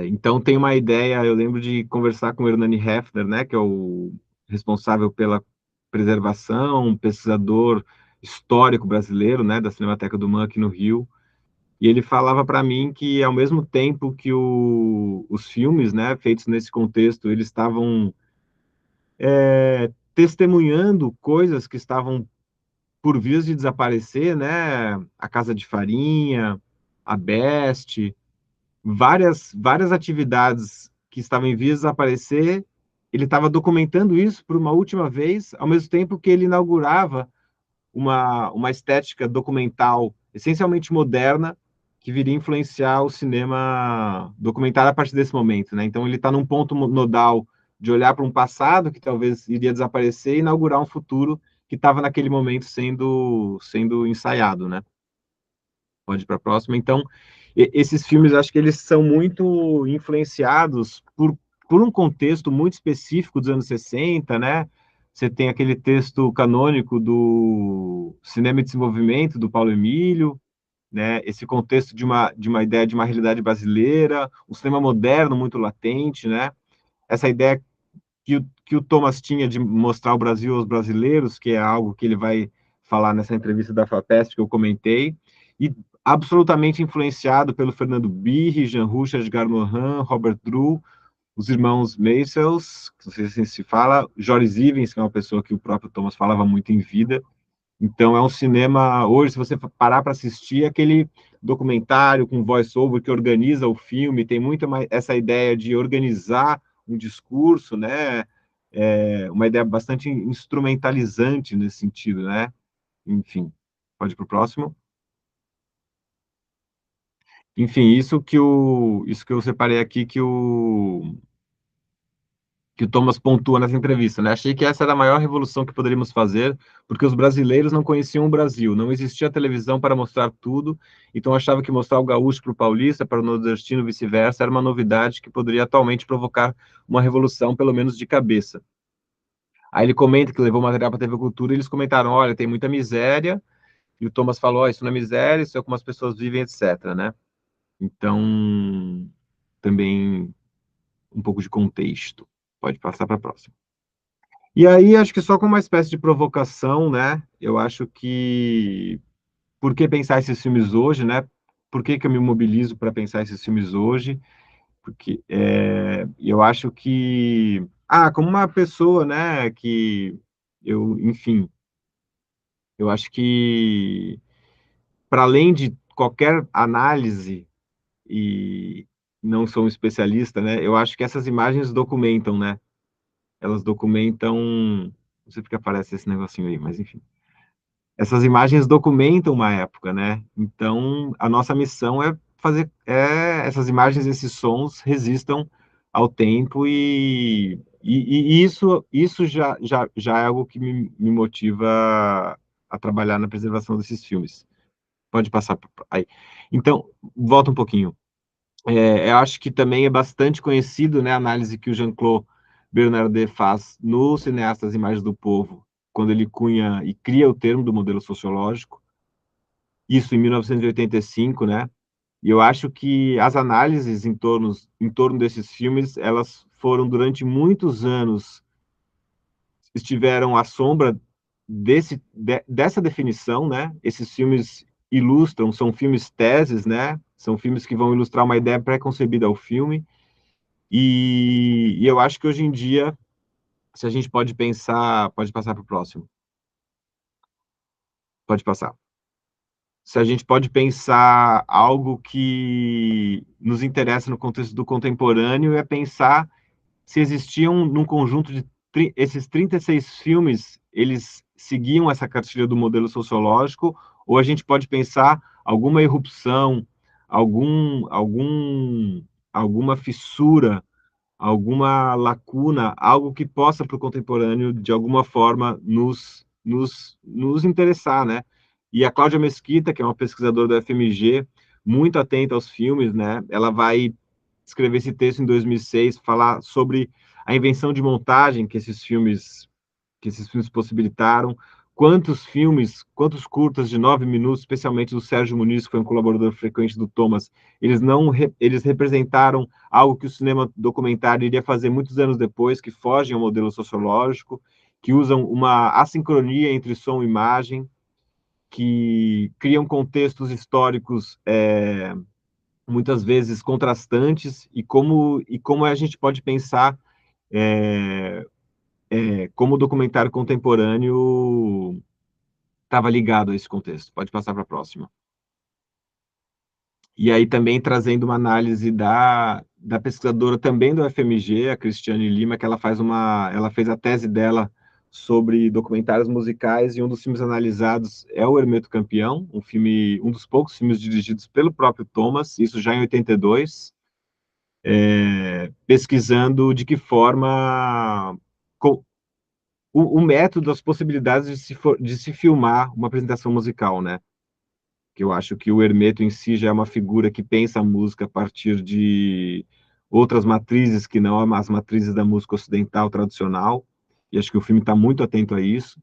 Então tem uma ideia, eu lembro de conversar com o Hernani Hefner, né, que é o responsável pela preservação, um pesquisador histórico brasileiro, né, da Cinemateca do MAN aqui no Rio, e ele falava para mim que ao mesmo tempo que os filmes, né, feitos nesse contexto, eles estavam testemunhando coisas que estavam por vias de desaparecer, né, a Casa de Farinha, a Best, várias atividades que estavam em vias de desaparecer, ele estava documentando isso por uma última vez, ao mesmo tempo que ele inaugurava uma estética documental essencialmente moderna, que viria a influenciar o cinema documentário a partir desse momento, né? Então ele está num ponto nodal de olhar para um passado que talvez iria desaparecer e inaugurar um futuro que estava naquele momento sendo ensaiado, né? Pode ir para a próxima. Então, esses filmes, acho que eles são muito influenciados por um contexto muito específico dos anos 60, né? Você tem aquele texto canônico do Cinema e Desenvolvimento, do Paulo Emílio, né? Esse contexto de uma ideia de uma realidade brasileira, um cinema moderno muito latente, né? Essa ideia que o Thomas tinha de mostrar o Brasil aos brasileiros, que é algo que ele vai falar nessa entrevista da FAPESP que eu comentei, e absolutamente influenciado pelo Fernando Birri, Jean Rouch, Edgar Morin, Robert Drew, os irmãos Maysles, não sei se se fala, Joris Ivens, que é uma pessoa que o próprio Thomas falava muito em vida. Então é um cinema, hoje, se você parar para assistir, aquele documentário com voice-over que organiza o filme, tem muito mais essa ideia de organizar um discurso, né? Uma ideia bastante instrumentalizante nesse sentido, né? Enfim, pode ir para o próximo. Enfim, isso que eu separei aqui que o Thomas pontua nessa entrevista, né? Achei que essa era a maior revolução que poderíamos fazer, porque os brasileiros não conheciam o Brasil, não existia televisão para mostrar tudo, então achava que mostrar o gaúcho para o paulista, para o nordestino, vice-versa, era uma novidade que poderia atualmente provocar uma revolução, pelo menos de cabeça. Aí ele comenta que levou material para a TV Cultura e eles comentaram, olha, tem muita miséria, e o Thomas falou, oh, isso não é miséria, isso é como as pessoas vivem, etc, né? Então, também um pouco de contexto. Pode passar para a próxima. E aí, acho que só com uma espécie de provocação, né? Eu acho que por que pensar esses filmes hoje, né? Por que que eu me mobilizo para pensar esses filmes hoje? Porque eu acho que, como uma pessoa, né? Enfim, eu acho que para além de qualquer análise e não sou um especialista, né? Eu acho que essas imagens documentam, né? Elas documentam, não sei porque aparece esse negocinho aí, mas enfim. Essas imagens documentam uma época, né? Então, a nossa missão é fazer essas imagens, esses sons resistam ao tempo e isso já é algo que me motiva a trabalhar na preservação desses filmes. Pode passar aí. Então, volta um pouquinho. Eu acho que também é bastante conhecido, né, a análise que o Jean-Claude Bernardet faz no Cineasta As Imagens do Povo, quando ele cunha e cria o termo do modelo sociológico, isso em 1985, né? E eu acho que as análises em torno desses filmes, elas foram durante muitos anos, estiveram à sombra dessa definição, né? Esses filmes ilustram, são filmes teses, né? São filmes que vão ilustrar uma ideia pré-concebida ao filme. E eu acho que hoje em dia, se a gente pode pensar, pode passar para o próximo, pode passar. Se a gente pode pensar algo que nos interessa no contexto do contemporâneo, é pensar se existiam num conjunto de esses 36 filmes, eles seguiam essa cartilha do modelo sociológico, ou a gente pode pensar alguma irrupção, alguma fissura, alguma lacuna, algo que possa para o contemporâneo, de alguma forma, nos interessar, né? E a Cláudia Mesquita, que é uma pesquisadora do FMG, muito atenta aos filmes, né? Ela vai escrever esse texto em 2006, falar sobre a invenção de montagem que esses filmes possibilitaram, quantos curtas de 9 minutos, especialmente do Sérgio Muniz, que foi um colaborador frequente do Thomas, eles representaram algo que o cinema documentário iria fazer muitos anos depois, que fogem ao modelo sociológico, que usam uma assincronia entre som e imagem, que criam contextos históricos muitas vezes contrastantes, e como a gente pode pensar é, como o documentário contemporâneo estava ligado a esse contexto. Pode passar para a próxima. E aí também trazendo uma análise da pesquisadora também do FMG, a Cristiane Lima, que ela fez a tese dela sobre documentários musicais, e um dos filmes analisados é o Hermeto Campeão, um dos poucos filmes dirigidos pelo próprio Thomas, isso já em 82, pesquisando de que forma o método, as possibilidades de se filmar uma apresentação musical, né? Que eu acho que o Hermeto em si já é uma figura que pensa a música a partir de outras matrizes que não as matrizes da música ocidental tradicional, e acho que o filme está muito atento a isso.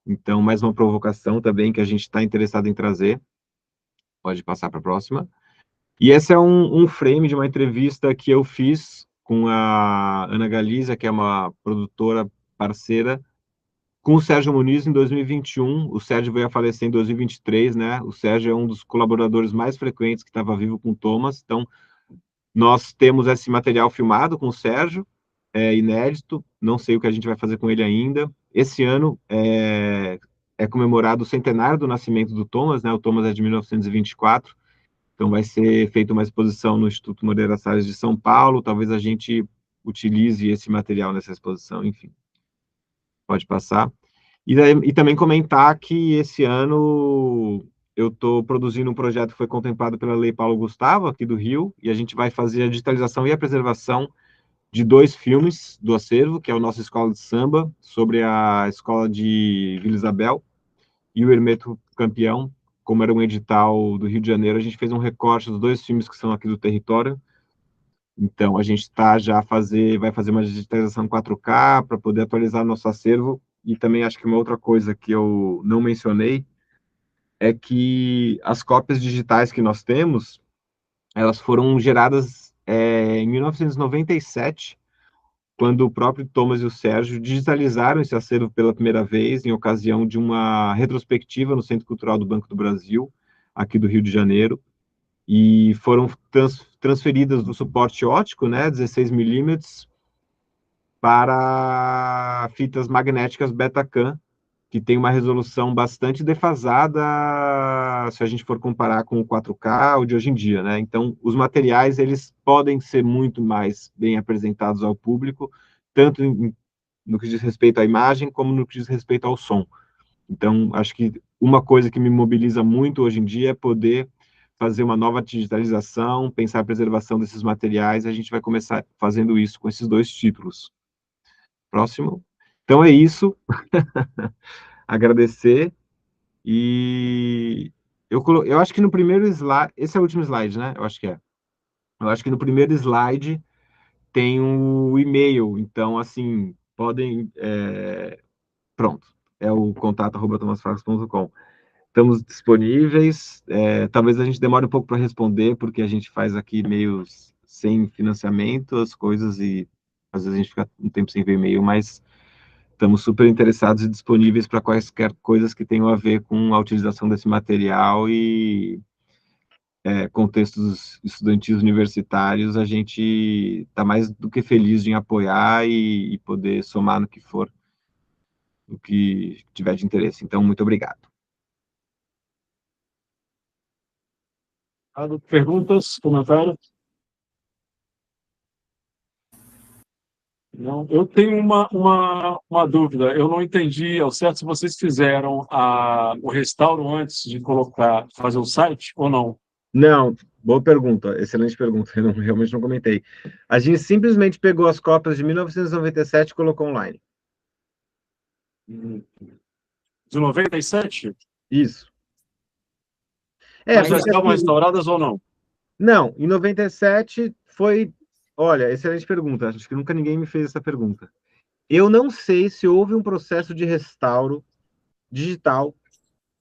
Então, mais uma provocação também que a gente está interessado em trazer. Pode passar para a próxima. E esse é um frame de uma entrevista que eu fiz com a Ana Galizia, que é uma produtora parceira, com o Sérgio Muniz em 2021. O Sérgio veio a falecer em 2023, né? O Sérgio é um dos colaboradores mais frequentes que estava vivo com o Thomas. Então, nós temos esse material filmado com o Sérgio, inédito. Não sei o que a gente vai fazer com ele ainda. Esse ano é comemorado o centenário do nascimento do Thomas, né? O Thomas é de 1924. Então, vai ser feita uma exposição no Instituto Moreira Salles de São Paulo. Talvez a gente utilize esse material nessa exposição, enfim. Pode passar. E também comentar que esse ano eu estou produzindo um projeto que foi contemplado pela Lei Paulo Gustavo, aqui do Rio, e a gente vai fazer a digitalização e a preservação de 2 filmes do acervo, que é o Nossa Escola de Samba, sobre a escola de Vila Isabel, e o Hermeto Campeão, como era um edital do Rio de Janeiro, a gente fez um recorte dos 2 filmes que são aqui do território. Então, a gente vai fazer uma digitalização 4K para poder atualizar nosso acervo. E também acho que uma outra coisa que eu não mencionei é que as cópias digitais que nós temos, elas foram geradas em 1997, quando o próprio Thomas e o Sérgio digitalizaram esse acervo pela primeira vez, em ocasião de uma retrospectiva no Centro Cultural do Banco do Brasil, aqui do Rio de Janeiro, e foram transferidas do suporte óptico, né, 16 milímetros, para fitas magnéticas Betacam, que tem uma resolução bastante defasada se a gente for comparar com o 4K ou de hoje em dia, né? Então, os materiais, eles podem ser muito mais bem apresentados ao público, tanto no que diz respeito à imagem, como no que diz respeito ao som. Então, acho que uma coisa que me mobiliza muito hoje em dia é poder fazer uma nova digitalização, pensar a preservação desses materiais, a gente vai começar fazendo isso com esses 2 títulos. Próximo. Então é isso. Agradecer. E eu acho que no primeiro slide, esse é o último slide, né? Eu acho que é. Eu acho que no primeiro slide tem o e-mail, então, assim, podem, pronto, é o contato@tomasfracos.com. Estamos disponíveis, talvez a gente demore um pouco para responder, porque a gente faz aqui meio sem financiamento as coisas e às vezes a gente fica um tempo sem ver e-mail, mas estamos super interessados e disponíveis para quaisquer coisas que tenham a ver com a utilização desse material e contextos estudantis universitários, a gente está mais do que feliz em apoiar e poder somar no que for, no que tiver de interesse. Então, muito obrigado.
Perguntas, comentários? Não, eu tenho uma dúvida. Eu não entendi ao certo se vocês fizeram o restauro antes de fazer o site ou não.
Não, boa pergunta, excelente pergunta, eu realmente não comentei. A gente simplesmente pegou as cópias de 1997 e colocou online.
De 97?
Isso.
Mas já
Porque
estavam
assim,
restauradas ou não?
não, em 97 foi. Olha, excelente pergunta. Acho que nunca ninguém me fez essa pergunta. Eu não sei se houve um processo de restauro digital,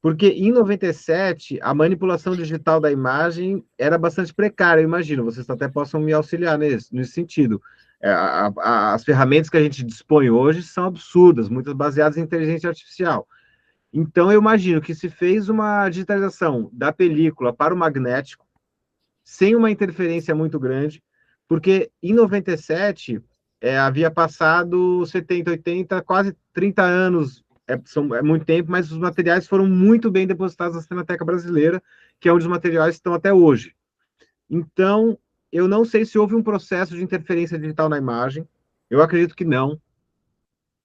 porque em 97 a manipulação digital da imagem era bastante precária, eu imagino. Vocês até possam me auxiliar nesse sentido. As ferramentas que a gente dispõe hoje são absurdas, muitas baseadas em inteligência artificial. Então, eu imagino que se fez uma digitalização da película para o magnético, sem uma interferência muito grande, porque em 97 havia passado 70, 80, quase 30 anos, é muito tempo, mas os materiais foram muito bem depositados na Cinemateca Brasileira, que é onde os materiais estão até hoje. Então, eu não sei se houve um processo de interferência digital na imagem, eu acredito que não,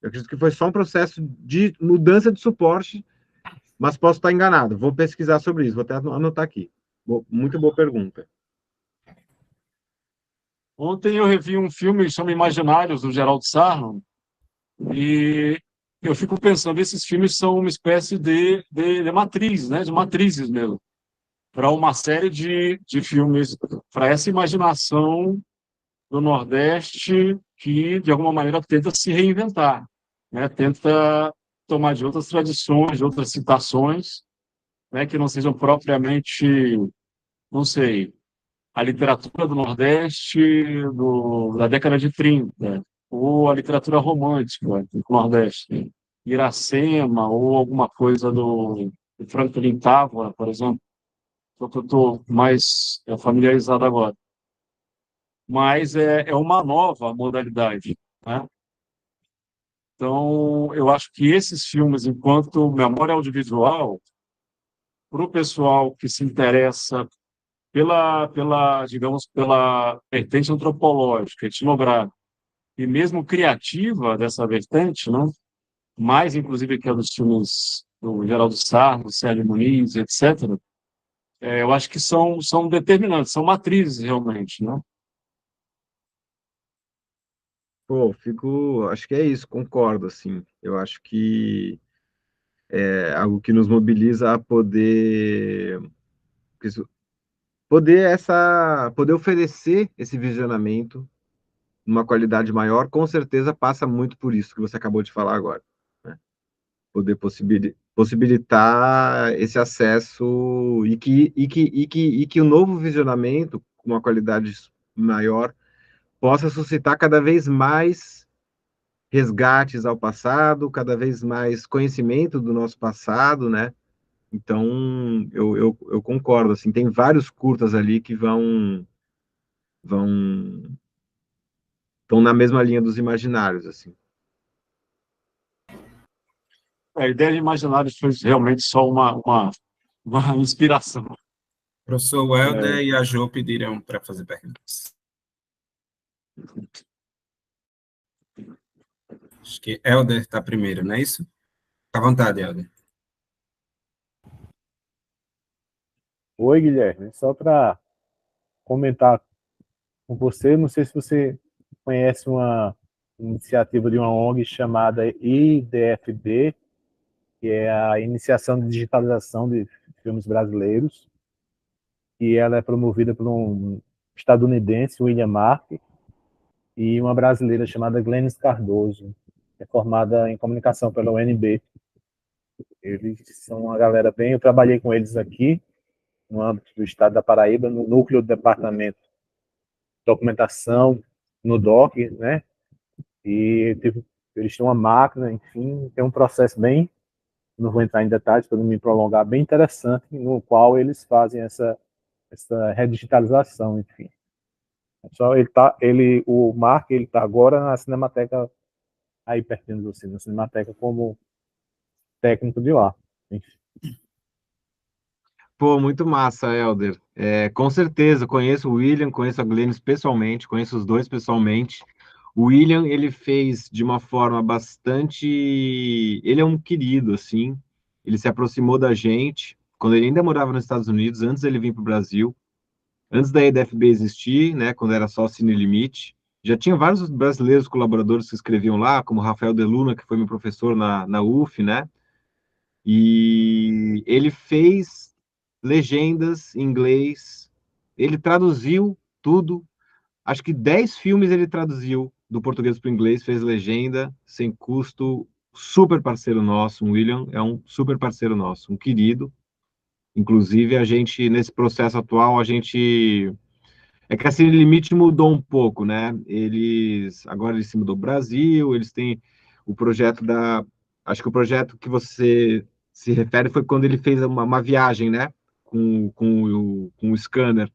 eu acredito que foi só um processo de mudança de suporte, mas posso estar enganado, vou pesquisar sobre isso, vou até anotar aqui. Muito boa pergunta.
Ontem eu revi um filme que chama Imaginários, do Geraldo Sarno, e eu fico pensando, esses filmes são uma espécie de matriz, né? De matrizes mesmo, para uma série de filmes, para essa imaginação do Nordeste que, de alguma maneira, tenta se reinventar, né? Tenta tomar de outras tradições, de outras citações, né? Que não sejam propriamente, não sei, a literatura do Nordeste da década de 30, ou a literatura romântica do Nordeste, Iracema, ou alguma coisa do Franklin Távora, por exemplo, que eu estou mais familiarizado agora. Mas é uma nova modalidade, né? Então, eu acho que esses filmes, enquanto memória audiovisual, para o pessoal que se interessa digamos, pela vertente antropológica, etnográfica e mesmo criativa dessa vertente, né? Mais inclusive que a dos filmes do Geraldo Sarro, Sérgio Muniz, etc., eu acho que são determinantes, são matrizes realmente, né?
Pô, acho que é isso, concordo, assim. Eu acho que é algo que nos mobiliza a poder oferecer esse visionamento numa qualidade maior, com certeza passa muito por isso que você acabou de falar agora, né? Poder possibilitar esse acesso e que o novo visionamento, com uma qualidade maior, possa suscitar cada vez mais resgates ao passado, cada vez mais conhecimento do nosso passado, né? Então, eu concordo, assim, tem vários curtas ali que vão estão na mesma linha dos imaginários, assim.
A ideia de Imaginários foi realmente só uma inspiração.
Professor Welder e a Jo pediram para fazer perguntas. Acho que Helder está primeiro, não é isso? Fica à vontade, Helder.
Oi, Guilherme. Só para comentar com você, não sei se você conhece uma iniciativa de uma ONG chamada IDFB, que é a Iniciação de Digitalização de Filmes Brasileiros, e ela é promovida por um estadunidense, William Mark, e uma brasileira chamada Glenys Cardoso, que é formada em comunicação pela UNB. Eles são uma galera bem... Eu trabalhei com eles aqui, no âmbito do estado da Paraíba, no núcleo do departamento de documentação, no DOC, né? E eles têm uma máquina, enfim, tem um processo bem... Não vou entrar em detalhes para não me prolongar, bem interessante, no qual eles fazem essa redigitalização, enfim. Só o Mark, ele está agora na Cinemateca, aí pertinho de você, na Cinemateca como técnico de lá. Enfim.
Pô, muito massa, Helder. Com certeza, conheço o William, conheço a Glenys pessoalmente, conheço os dois pessoalmente. O William, ele fez de uma forma bastante... Ele é um querido, assim. Ele se aproximou da gente quando ele ainda morava nos Estados Unidos, antes dele vir para o Brasil, antes da EDFB existir, né, quando era só Cine Limite. Já tinha vários brasileiros colaboradores que escreviam lá, como Rafael De Luna, que foi meu professor na UF, né? E ele fez legendas em inglês, ele traduziu tudo, acho que 10 filmes ele traduziu do português para o inglês, fez legenda, sem custo, super parceiro nosso, o William é um super parceiro nosso, um querido, inclusive a gente, nesse processo atual, é que a Cine Limite mudou um pouco, né, agora eles se mudou para o Brasil, eles têm o projeto acho que o projeto que você se refere foi quando ele fez uma viagem, né, com o scanner,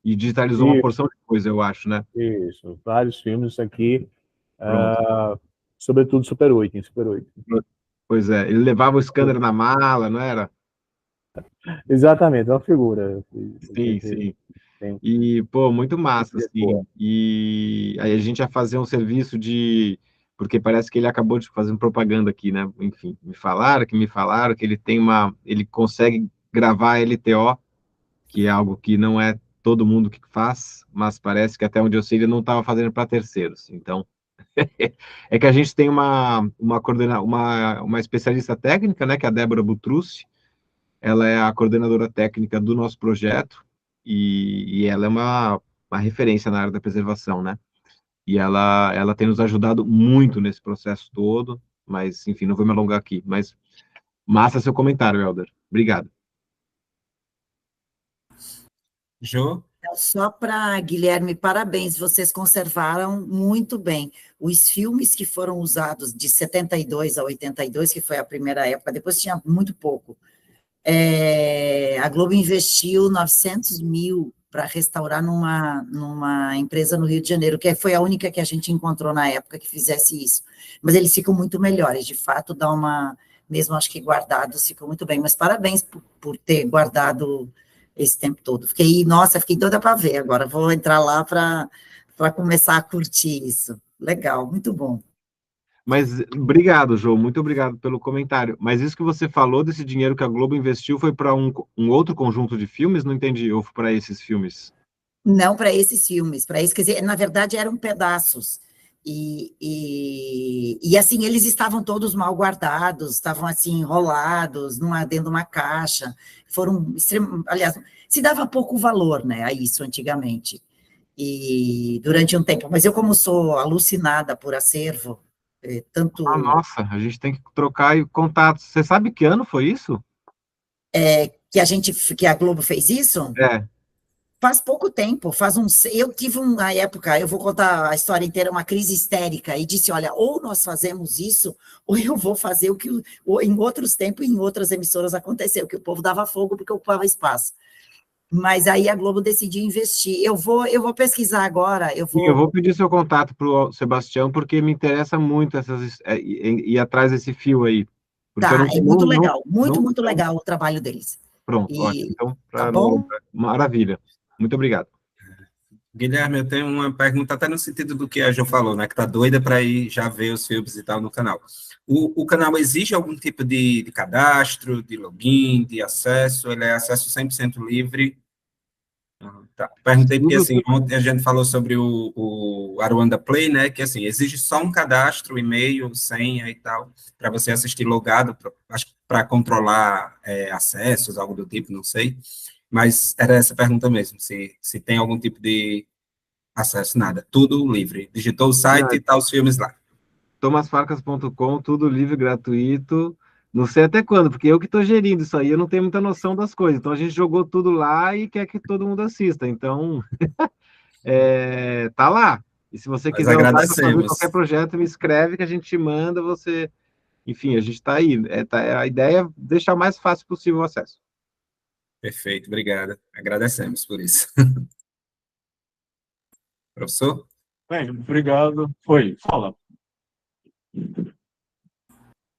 e digitalizou uma porção de coisa, eu acho, né?
Isso, vários filmes aqui,
Pronto.
Sobretudo Super 8, em Super 8.
Pois é, ele levava o scanner na mala, não era?
Exatamente, é uma figura.
Sim, sim.
Tem...
E, pô, muito massa, assim. E aí a gente ia fazer um serviço porque parece que ele acabou de fazer propaganda aqui, né? Enfim, me falaram que ele consegue gravar LTO, que é algo que não é todo mundo que faz, mas parece que até onde eu sei ele não estava fazendo para terceiros. Então, é que a gente tem uma especialista técnica, né, que é a Débora Butrucci. Ela é a coordenadora técnica do nosso projeto e ela é uma referência na área da preservação, né? E ela tem nos ajudado muito nesse processo todo, mas, enfim, não vou me alongar aqui. Mas massa seu comentário, Helder. Obrigado.
Jô?
Só para Guilherme, parabéns, vocês conservaram muito bem. Os filmes que foram usados de 72 a 82, que foi a primeira época, depois tinha muito pouco. A Globo investiu 900 mil para restaurar numa empresa no Rio de Janeiro, que foi a única que a gente encontrou na época que fizesse isso. Mas eles ficam muito melhores, de fato, mesmo acho que guardados, ficam muito bem. Mas parabéns por ter guardado esse tempo todo. Fiquei doida para ver agora. Vou entrar lá para começar a curtir isso. Legal, muito bom.
Mas obrigado, João, muito obrigado pelo comentário. Mas isso que você falou desse dinheiro que a Globo investiu foi para um outro conjunto de filmes? Não entendi, ou para esses filmes?
Não para esses filmes, para isso, quer dizer, na verdade eram pedaços. E assim, eles estavam todos mal guardados, estavam assim, enrolados dentro de uma caixa, aliás, se dava pouco valor, né, a isso antigamente, e durante um tempo, mas eu como sou alucinada por acervo, tanto...
Nossa, a gente tem que trocar contatos. Você sabe que ano foi isso?
Que a Globo fez isso? Faz pouco tempo, eu tive uma época, eu vou contar a história inteira, uma crise histérica, e disse, olha, ou nós fazemos isso, ou eu vou fazer o que em outros tempos, em outras emissoras aconteceu, que o povo dava fogo porque ocupava espaço. Mas aí a Globo decidiu investir. Eu vou pesquisar agora,
eu vou pedir seu contato para o Sebastião, porque me interessa muito ir atrás desse fio aí.
Tá, é muito legal, muito legal o trabalho deles.
Pronto, ótimo. Então,
tá bom?
maravilha. Muito obrigado.
Guilherme, eu tenho uma pergunta até no sentido do que a Jo falou, né? Que tá doida para ir já ver os filmes e tal no canal. O canal exige algum tipo de cadastro, de login, de acesso? Ele é acesso 100% livre? Tá. Perguntei porque,
Tudo,
assim, ontem a gente falou sobre o Aruanda Play, né? Que, assim, exige só um cadastro, e-mail, senha e tal, para você assistir logado, acho que para controlar acessos, algo do tipo, não sei. Mas era essa a pergunta mesmo, se tem algum tipo de acesso, nada. Tudo livre. Digitou o site e tá os filmes lá.
tomasfarcas.com, tudo livre, gratuito. Não sei até quando, porque eu que estou gerindo isso aí, eu não tenho muita noção das coisas. Então a gente jogou tudo lá e quer que todo mundo assista. Então, tá lá. E se você
Nós
quiser usar para fazer
agradecemos.
qualquer projeto, me escreve que a gente te manda, você... Enfim, a gente está aí. A ideia é deixar o mais fácil possível o acesso.
Perfeito, obrigado. Agradecemos por isso. Professor?
Bem, obrigado. Oi, fala.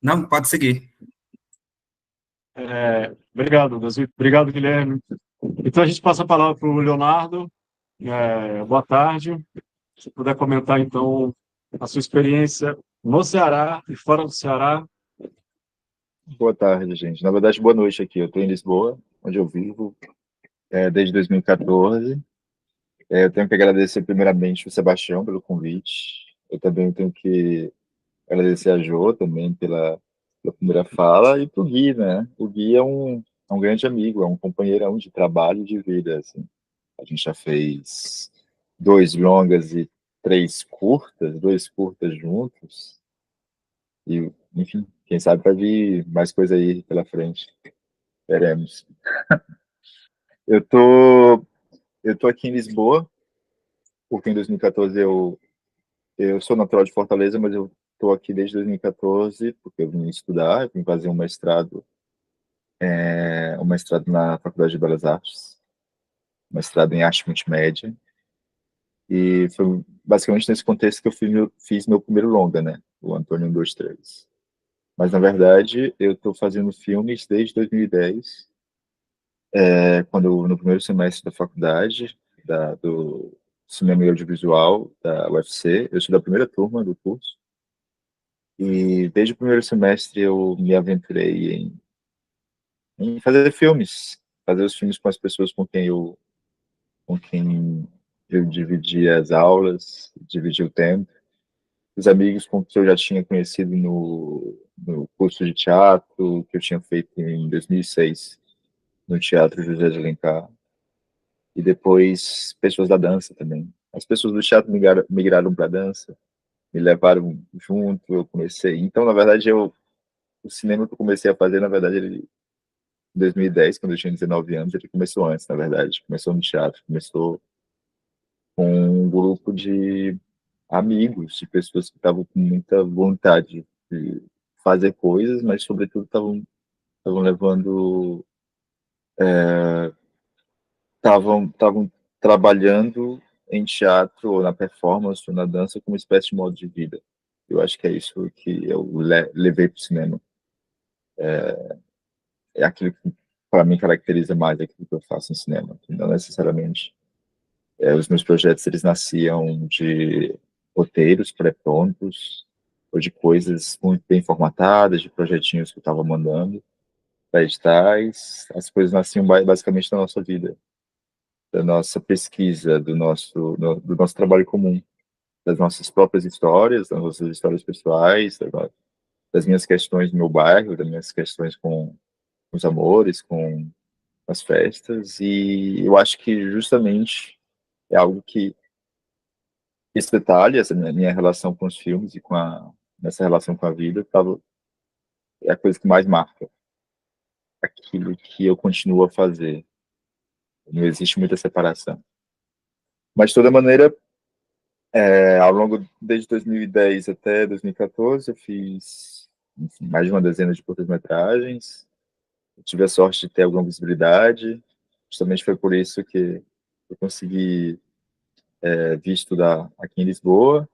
Não, pode seguir.
Obrigado, Dazi. Obrigado, Guilherme. Então, a gente passa a palavra para o Leonardo. Boa tarde. Se puder comentar, então, a sua experiência no Ceará e fora do Ceará.
Boa tarde, gente. Na verdade, boa noite aqui. Eu estou em Lisboa, onde eu vivo, desde 2014. Eu tenho que agradecer primeiramente o Sebastião pelo convite. Eu também tenho que agradecer a Jo também pela primeira fala e para o Gui, né? O Gui é um grande amigo, é um companheirão de trabalho e de vida, assim. A gente já fez 2 longas e 3 curtas, 2 curtas juntos. E, enfim, quem sabe vai vir mais coisa aí pela frente. Veremos. Eu tô, eu tô aqui em Lisboa, porque em 2014 eu sou natural de Fortaleza, mas eu tô aqui desde 2014, porque eu vim estudar, eu vim fazer um mestrado na Faculdade de Belas Artes, um mestrado em arte multimédia, e foi basicamente nesse contexto que eu fiz meu primeiro longa, né, o Antônio 123. Mas, na verdade, eu tô fazendo filmes desde 2010, no primeiro semestre da faculdade, do Cinema e Audiovisual da UFC, eu sou da primeira turma do curso, e desde o primeiro semestre eu me aventurei em fazer filmes, fazer os filmes com as pessoas com quem eu dividia as aulas, dividia o tempo, os amigos com que eu já tinha conhecido no curso de teatro que eu tinha feito em 2006, no Teatro José de Alencar. E depois pessoas da dança também. As pessoas do teatro migraram para a dança, me levaram junto, eu comecei. Então, na verdade, o cinema que eu comecei a fazer, na verdade, ele, em 2010, quando eu tinha 19 anos, ele começou antes, na verdade. Começou no teatro, começou com um grupo de amigos, de pessoas que estavam com muita vontade de fazer coisas, mas, sobretudo, estavam levando, estavam trabalhando em teatro, ou na performance, ou na dança, como uma espécie de modo de vida. Eu acho que é isso que eu levei para o cinema. É aquilo que, para mim, caracteriza mais aquilo que eu faço em cinema. Não necessariamente. Os meus projetos, eles nasciam de roteiros pré-prontos, ou de coisas muito bem formatadas, de projetinhos que eu estava mandando para editais. As coisas nasciam basicamente da nossa vida, da nossa pesquisa, do nosso trabalho comum, das nossas próprias histórias, das nossas histórias pessoais, das minhas questões do meu bairro, das minhas questões com os amores, com as festas, e eu acho que justamente é algo que esse detalhe, essa minha relação com os filmes e nessa relação com a vida, é a coisa que mais marca aquilo que eu continuo a fazer. Não existe muita separação. Mas, de toda maneira, ao longo, desde 2010 até 2014, eu fiz, enfim, mais de uma dezena de curtas-metragens. Eu tive a sorte de ter alguma visibilidade. Justamente foi por isso que eu consegui vir estudar aqui em Lisboa.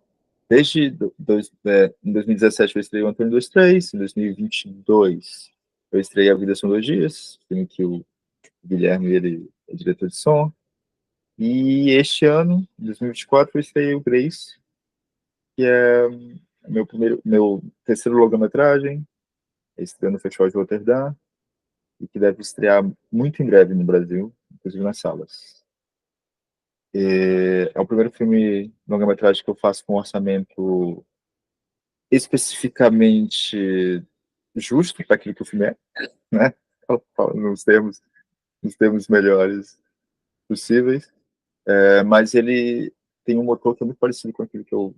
Em 2017 eu estreiei o Antônio 23, em 2022 eu estreiei A Vida São Dois Dias, filme que o Guilherme ele é diretor de som. E este ano, em 2024, eu estreiei o Grace, que é meu terceiro longa-metragem, estreando no Festival de Roterdã, e que deve estrear muito em breve no Brasil, inclusive nas salas. É o primeiro filme longa-metragem que eu faço com um orçamento especificamente justo para aquilo que o filme é, né? Nos termos melhores possíveis. Mas ele tem um motor que é muito parecido com aquilo que eu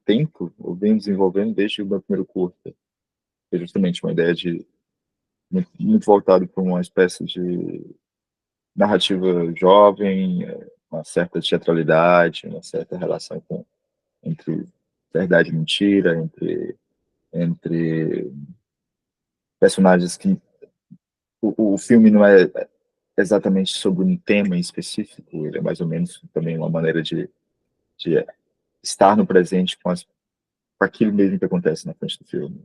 tento, ou venho desenvolvendo desde o meu primeiro curta. É justamente uma ideia de muito voltado para uma espécie de narrativa jovem, uma certa teatralidade, uma certa relação entre verdade e mentira, entre personagens que o filme não é exatamente sobre um tema em específico, ele é mais ou menos também uma maneira de estar no presente com aquilo mesmo que acontece na frente do filme.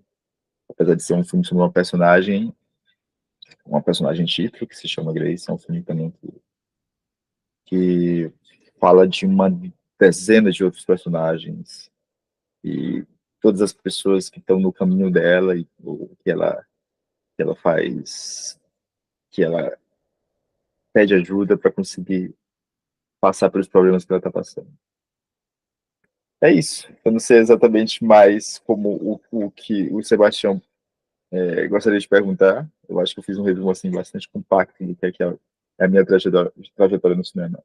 Apesar de ser um filme sobre uma personagem título que se chama Grace, é um filme também que fala de uma dezena de outros personagens e todas as pessoas que estão no caminho dela e o que ela faz, que ela pede ajuda para conseguir passar pelos problemas que ela está passando. É isso. Eu não sei exatamente mais como o que o Sebastião gostaria de perguntar. Eu acho que eu fiz um resumo assim bastante compacto do que é a minha trajetória no cinema.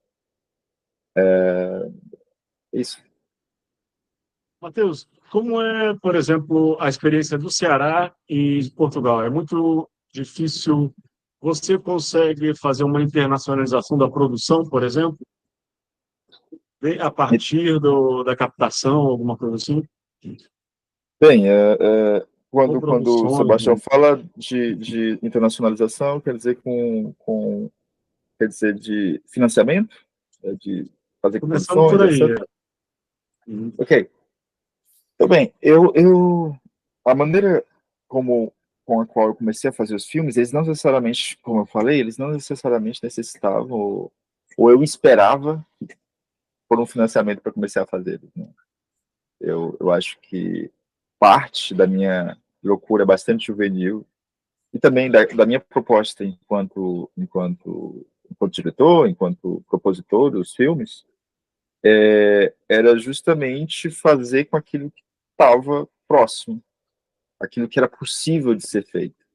É isso.
Matheus, como é, por exemplo, a experiência do Ceará e de Portugal? É muito difícil. Você consegue fazer uma internacionalização da produção, por exemplo, a partir da captação, alguma coisa assim?
Bem,
Ou
quando o
produções,
Sebastião
né?
fala de internacionalização, quer dizer quer dizer de financiamento, de fazer
Começando por
produções,
aí.
etc. Ok. Então, bem, a maneira com a qual eu comecei a fazer os filmes, eles não necessariamente, como eu falei, eles não necessariamente necessitavam, ou eu esperava por um financiamento para começar a fazer, né? Eu acho que parte da minha loucura bastante juvenil e também da minha proposta enquanto diretor, enquanto propositor dos filmes, era justamente fazer com aquilo que estava próximo, aquilo que era possível de ser feito.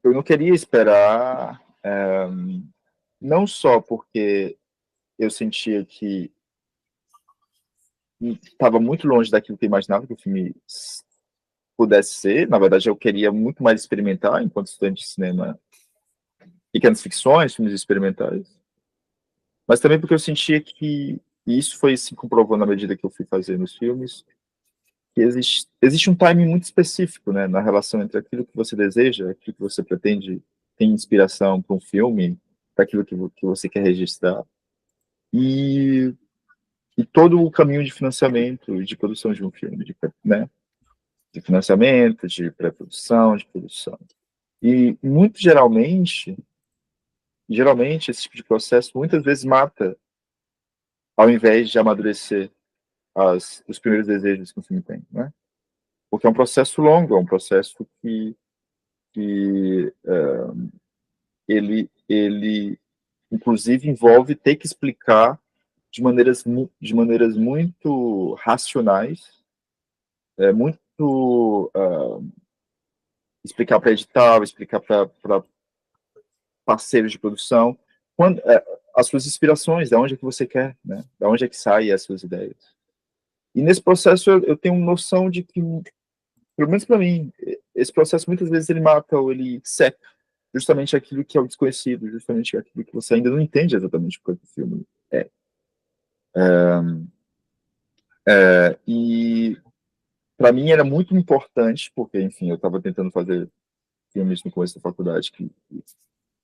Eu não queria esperar, não só porque eu sentia que estava muito longe daquilo que eu imaginava que o filme pudesse ser. Na verdade, eu queria muito mais experimentar enquanto estudante de cinema, pequenas ficções, filmes experimentais, mas também porque eu sentia que, e isso foi se comprovando na medida que eu fui fazendo os filmes, que existe um timing muito específico, né, na relação entre aquilo que você deseja, aquilo que você pretende, tem inspiração para um filme, para aquilo que você quer registrar, e, e todo o caminho de financiamento e de produção de um filme, né, de financiamento, de pré-produção, de produção. E muito geralmente esse tipo de processo muitas vezes mata, ao invés de amadurecer os primeiros desejos que o filme tem, né? Porque é um processo longo, é um processo que ele inclusive envolve ter que explicar de maneiras muito racionais, muito explicar para edital, explicar para parceiros de produção, as suas inspirações, de onde é que você quer, né? De onde é que saem as suas ideias. E nesse processo eu tenho noção de que, pelo menos para mim, esse processo muitas vezes ele mata ou ele seca justamente aquilo que é o desconhecido, justamente aquilo que você ainda não entende exatamente o que o filme é. E para mim era muito importante, porque, enfim, eu estava tentando fazer filmes no começo da faculdade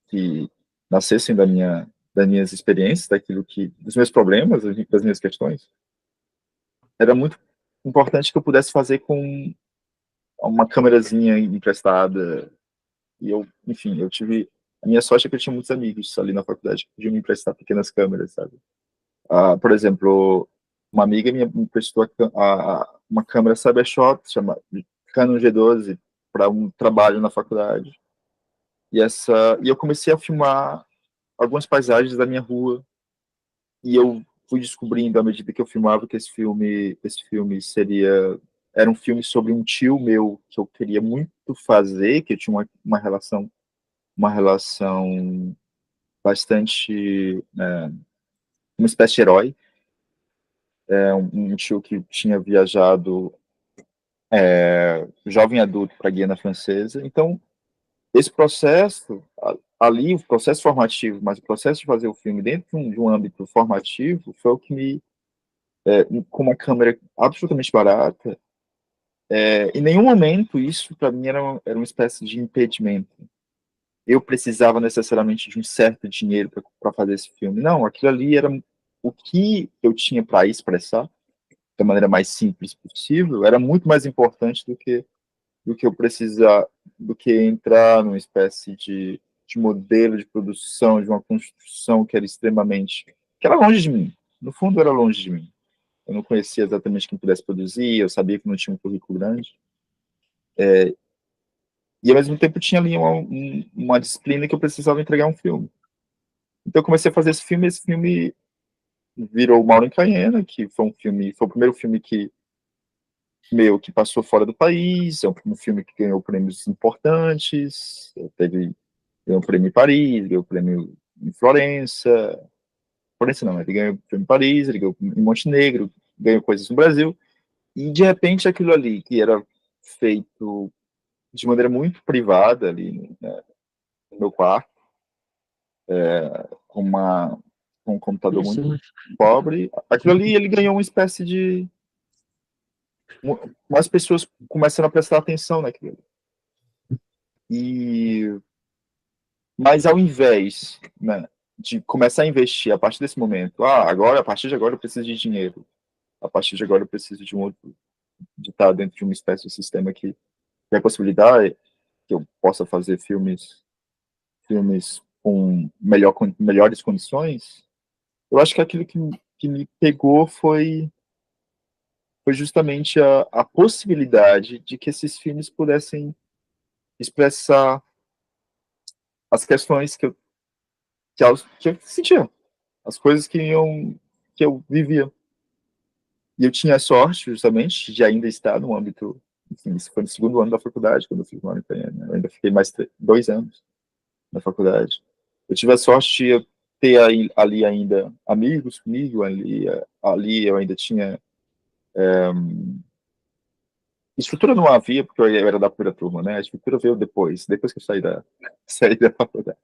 que nascessem das minhas experiências, dos meus problemas, das minhas questões. Era muito importante que eu pudesse fazer com uma câmerazinha emprestada. E enfim, eu tive A minha sorte é que eu tinha muitos amigos ali na faculdade que podiam me emprestar pequenas câmeras, sabe? Por exemplo, uma amiga minha me emprestou uma câmera Cybershot, chamada Canon G12, para um trabalho na faculdade. E eu comecei a filmar algumas paisagens da minha rua, e eu fui descobrindo, à medida que eu filmava, que esse filme era um filme sobre um tio meu, que eu queria muito fazer, que eu tinha uma relação bastante, uma espécie de herói, um tio que tinha viajado jovem adulto para a Guiana Francesa. Então, esse processo, ali, o processo formativo, mas o processo de fazer o filme dentro de um âmbito formativo, foi o que com uma câmera absolutamente barata, em nenhum momento isso, para mim, era uma espécie de impedimento. Eu precisava necessariamente de um certo dinheiro para fazer esse filme. Não, aquilo ali era o que eu tinha para expressar, da maneira mais simples possível, era muito mais importante do que eu precisar, do que entrar numa espécie de modelo de produção, de uma construção que era longe de mim. No fundo, era longe de mim. Eu não conhecia exatamente quem pudesse produzir, eu sabia que não tinha um currículo grande. E, ao mesmo tempo, tinha ali uma disciplina que eu precisava entregar um filme. Então, eu comecei a fazer esse filme virou Mauro em Caiena, que foi o primeiro filme que passou fora do país, é um filme que ganhou prêmios importantes, ganhou o prêmio em Paris, ganhou o prêmio em Florença não, ele ganhou o prêmio em Paris, ele ganhou em Montenegro, ganhou coisas no Brasil, e de repente aquilo ali, que era feito de maneira muito privada ali, né, no meu quarto, com um computador muito pobre, aquilo ali ele ganhou uma espécie de mais pessoas começaram a prestar atenção naquilo. Mas ao invés, né, de começar a investir a partir desse momento, a partir de agora eu preciso de dinheiro, a partir de agora eu preciso de estar dentro de uma espécie de sistema que tem a possibilidade que eu possa fazer filmes com melhores condições. Eu acho que aquilo que me pegou foi justamente a possibilidade de que esses filmes pudessem expressar as questões que eu sentia, as coisas que eu vivia. E eu tinha a sorte, justamente, de ainda estar no âmbito, enfim, isso foi no segundo ano da faculdade, quando eu fiz Mauro Itanha, eu ainda fiquei mais 2 anos na faculdade. Eu tive a sorte de eu ter ali ainda amigos comigo, ali eu ainda tinha estrutura não havia, porque eu era da primeira turma, né? A estrutura veio depois que eu saí da faculdade.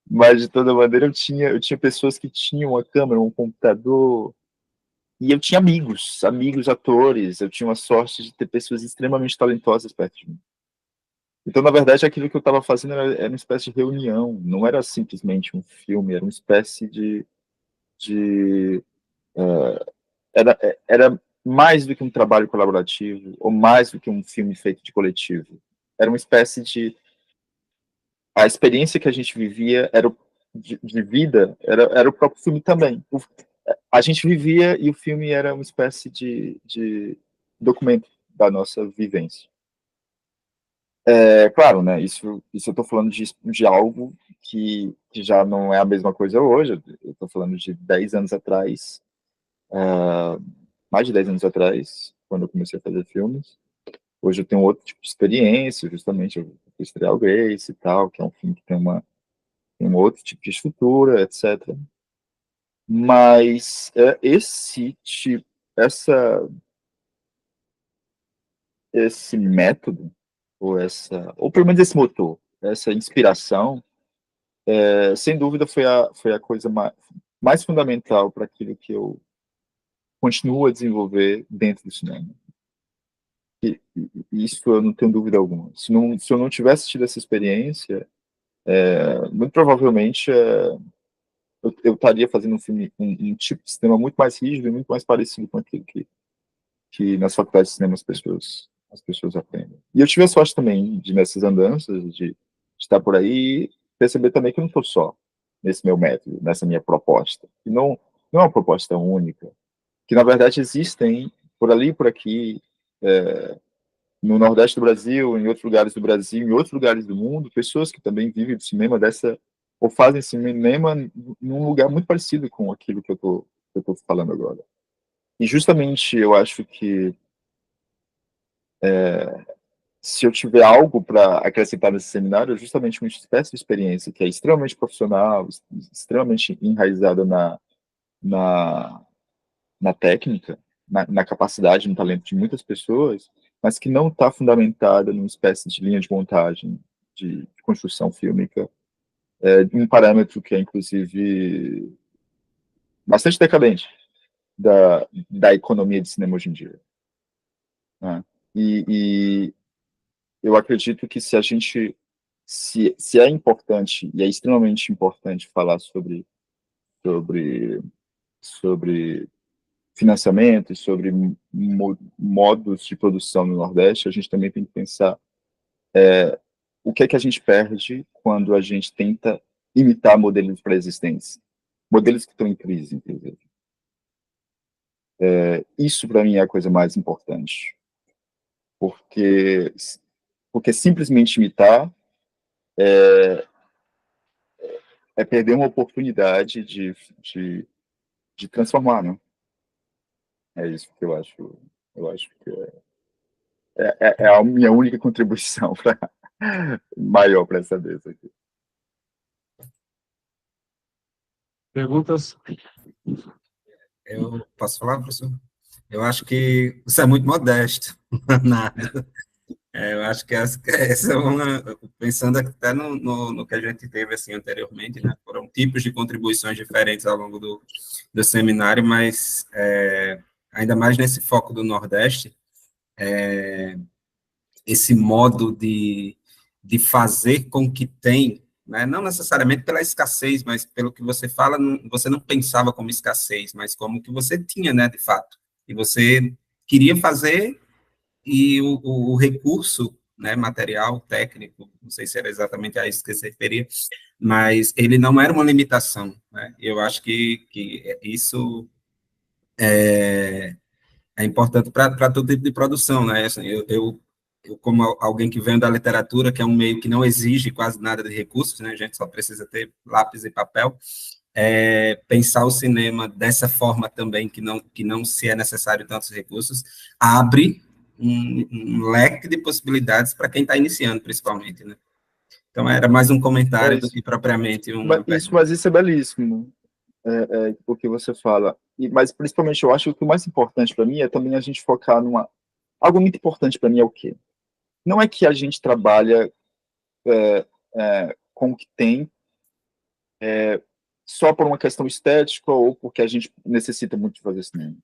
Mas, de toda maneira, eu tinha pessoas que tinham uma câmera, um computador, e eu tinha amigos atores, eu tinha uma sorte de ter pessoas extremamente talentosas perto de mim. Então, na verdade, aquilo que eu estava fazendo era uma espécie de reunião, não era simplesmente um filme, era uma espécie era mais do que um trabalho colaborativo, ou mais do que um filme feito de coletivo. Era uma espécie de... A experiência que a gente vivia de vida era o próprio filme também. A gente vivia e o filme era uma espécie de documento da nossa vivência. Claro, né, isso eu estou falando de algo que já não é a mesma coisa hoje. Eu estou falando de 10 anos atrás, mais de 10 anos atrás, quando eu comecei a fazer filmes. Hoje eu tenho outro tipo de experiência, justamente, eu fiz Trial Grace e tal, que é um filme que tem um outro tipo de estrutura, etc. Mas esse método, ou pelo menos esse motor, essa inspiração, sem dúvida foi a coisa mais fundamental para aquilo que eu continuo a desenvolver dentro do cinema. E isso eu não tenho dúvida alguma. Se eu não tivesse tido essa experiência, muito provavelmente eu estaria fazendo um filme, um tipo de cinema muito mais rígido e muito mais parecido com aquilo que nas faculdades de cinema as pessoas aprendem. E eu tive a sorte também nessas andanças, de estar por aí, perceber também que eu não estou só nesse meu método, nessa minha proposta. E não é uma proposta única, que na verdade existem por ali e por aqui, no Nordeste do Brasil, em outros lugares do Brasil, em outros lugares do mundo, pessoas que também vivem do cinema ou fazem cinema num lugar muito parecido com aquilo que eu tô falando agora. E justamente eu acho que se eu tiver algo para acrescentar nesse seminário, é justamente uma espécie de experiência que é extremamente profissional, extremamente enraizada na, na técnica, na capacidade, no talento de muitas pessoas, mas que não está fundamentada numa espécie de linha de montagem, de construção fílmica, um parâmetro que é, inclusive, bastante decadente da economia de cinema hoje em dia. Né? E eu acredito que se é importante, e é extremamente importante falar sobre financiamento e sobre modos de produção no Nordeste, a gente também tem que pensar o que é que a gente perde quando a gente tenta imitar modelos pré-existentes, modelos que estão em crise, inclusive. Isso, para mim, é a coisa mais importante, porque simplesmente imitar é perder uma oportunidade de transformar, né? É isso que eu acho que é a minha única contribuição maior para essa mesa aqui.
Perguntas?
Eu posso falar, professor? Eu acho que você é muito modesto na área. Eu acho que essa é uma, pensando até no que a gente teve assim anteriormente, né? Foram tipos de contribuições diferentes ao longo do seminário, mas ainda mais nesse foco do Nordeste, esse modo de fazer com que tem, né? Não necessariamente pela escassez, mas pelo que você fala, você não pensava como escassez, mas como que você tinha, né, de fato. E você queria fazer e o recurso, né, material, técnico, não sei se era exatamente a isso que você referia, mas ele não era uma limitação, né? Eu acho que isso é importante para todo tipo de produção, né? Assim, eu, como alguém que vem da literatura, que é um meio que não exige quase nada de recursos, né? A gente só precisa ter lápis e papel, pensar o cinema dessa forma também, que não se é necessário tantos recursos, abre um leque de possibilidades para quem está iniciando, principalmente, né? Então, era mais um comentário do que propriamente uma pergunta.
Mas isso é belíssimo, o que você fala. Mas, principalmente, eu acho que o mais importante para mim é também a gente focar algo muito importante para mim é o quê? Não é que a gente trabalha com o que tem só por uma questão estética ou porque a gente necessita muito de fazer cinema.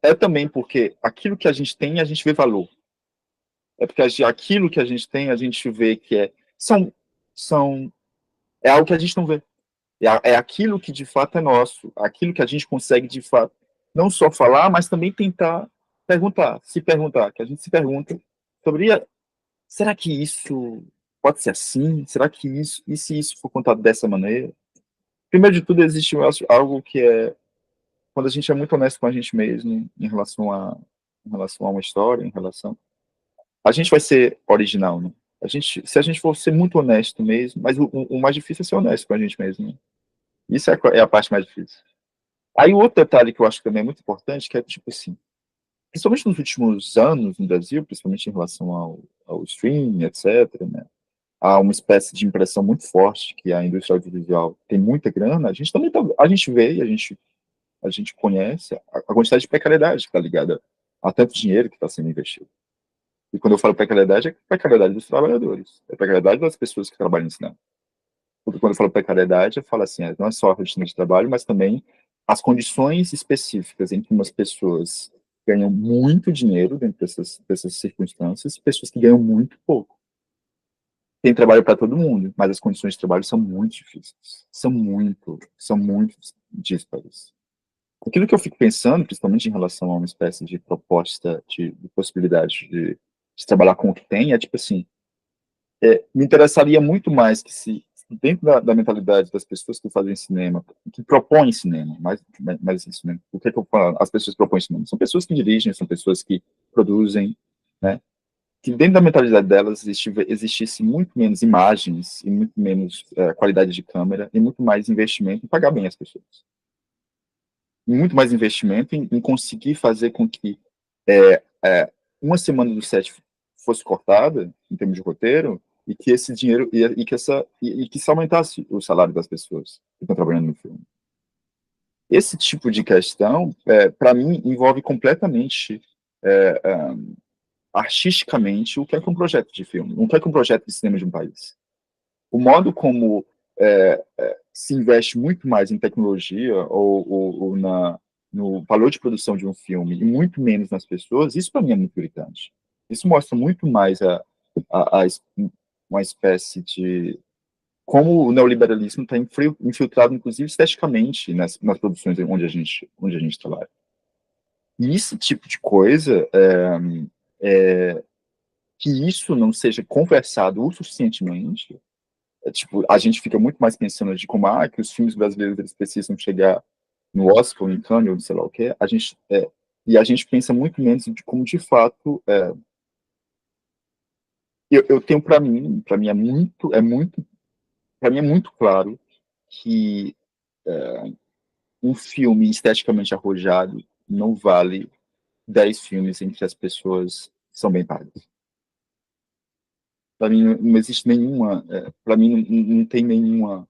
É também porque aquilo que a gente tem, a gente vê valor. É porque aquilo que a gente tem, a gente vê que é algo que a gente não vê. É aquilo que de fato é nosso, aquilo que a gente consegue de fato não só falar, mas também tentar se perguntar, que a gente se pergunta sobre será que isso pode ser assim? Será que e se isso for contado dessa maneira? Primeiro de tudo, existe algo que quando a gente é muito honesto com a gente mesmo em relação a uma história, a gente vai ser original, né? Se a gente for ser muito honesto mesmo, mas o mais difícil é ser honesto com a gente mesmo, né? Isso é a parte mais difícil. Aí o outro detalhe que eu acho que também é muito importante, que é tipo assim, principalmente nos últimos anos no Brasil, principalmente em relação ao streaming, etc., né? Há uma espécie de impressão muito forte que a indústria audiovisual tem muita grana. A gente também a gente vê, a gente conhece a quantidade de precariedade que está ligada a tanto dinheiro que está sendo investido. E quando eu falo precariedade, é precariedade dos trabalhadores, é precariedade das pessoas que trabalham no cinema. Porque quando eu falo precariedade, eu falo assim, não é só a rotina de trabalho, mas também as condições específicas em que umas pessoas ganham muito dinheiro dentro dessas circunstâncias, pessoas que ganham muito pouco. Tem trabalho para todo mundo, mas as condições de trabalho são muito difíceis, são muito díspares. Aquilo que eu fico pensando, principalmente em relação a uma espécie de proposta de possibilidade de trabalhar com o que tem, é tipo assim, me interessaria muito mais que se dentro da mentalidade das pessoas que fazem cinema, que propõem cinema, mais isso, né? O que é que eu falo? As pessoas que propõem cinema são pessoas que dirigem, são pessoas que produzem, né? Que dentro da mentalidade delas existisse muito menos imagens e muito menos qualidade de câmera e muito mais investimento em pagar bem as pessoas. E muito mais investimento em conseguir fazer com que uma semana do set fosse cortada, em termos de roteiro, e que esse dinheiro, que se aumentasse o salário das pessoas que estão trabalhando no filme. Esse tipo de questão, para mim, envolve completamente, artisticamente, o que é um projeto de filme, o que é um projeto de cinema de um país. O modo como se investe muito mais em tecnologia ou no valor de produção de um filme e muito menos nas pessoas, isso para mim é muito gritante. Isso mostra muito mais uma espécie de como o neoliberalismo está infiltrado, inclusive, esteticamente nas produções onde a gente trabalha. E esse tipo de coisa, que isso não seja conversado o suficientemente, tipo, a gente fica muito mais pensando de como que os filmes brasileiros eles precisam chegar no Oscar, ou em Cannes, ou sei lá o quê, e a gente pensa muito menos de como, de fato, eu tenho para mim para mim é muito claro que um filme esteticamente arrojado não vale 10 filmes em que as pessoas são bem pagas. Para mim não existe nenhuma, para mim não tem nenhuma,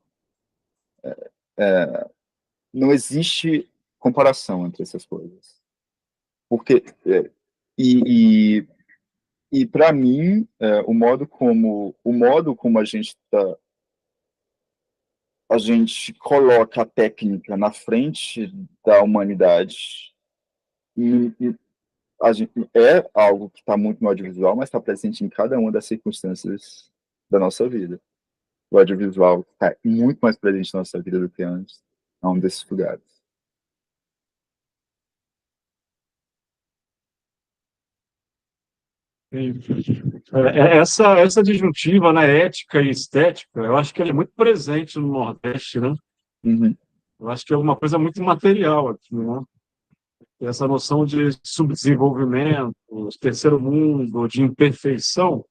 não existe comparação entre essas coisas. Porque, e para mim, o modo como a gente coloca a técnica na frente da humanidade é algo que está muito no audiovisual, mas está presente em cada uma das circunstâncias da nossa vida. O audiovisual está muito mais presente na nossa vida do que antes, a um desses lugares.
Essa disjuntiva, né, ética e estética, eu acho que ela é muito presente no Nordeste, né?
Uhum.
Eu acho que é uma coisa muito material aqui, né? Essa noção de subdesenvolvimento, terceiro mundo, de imperfeição,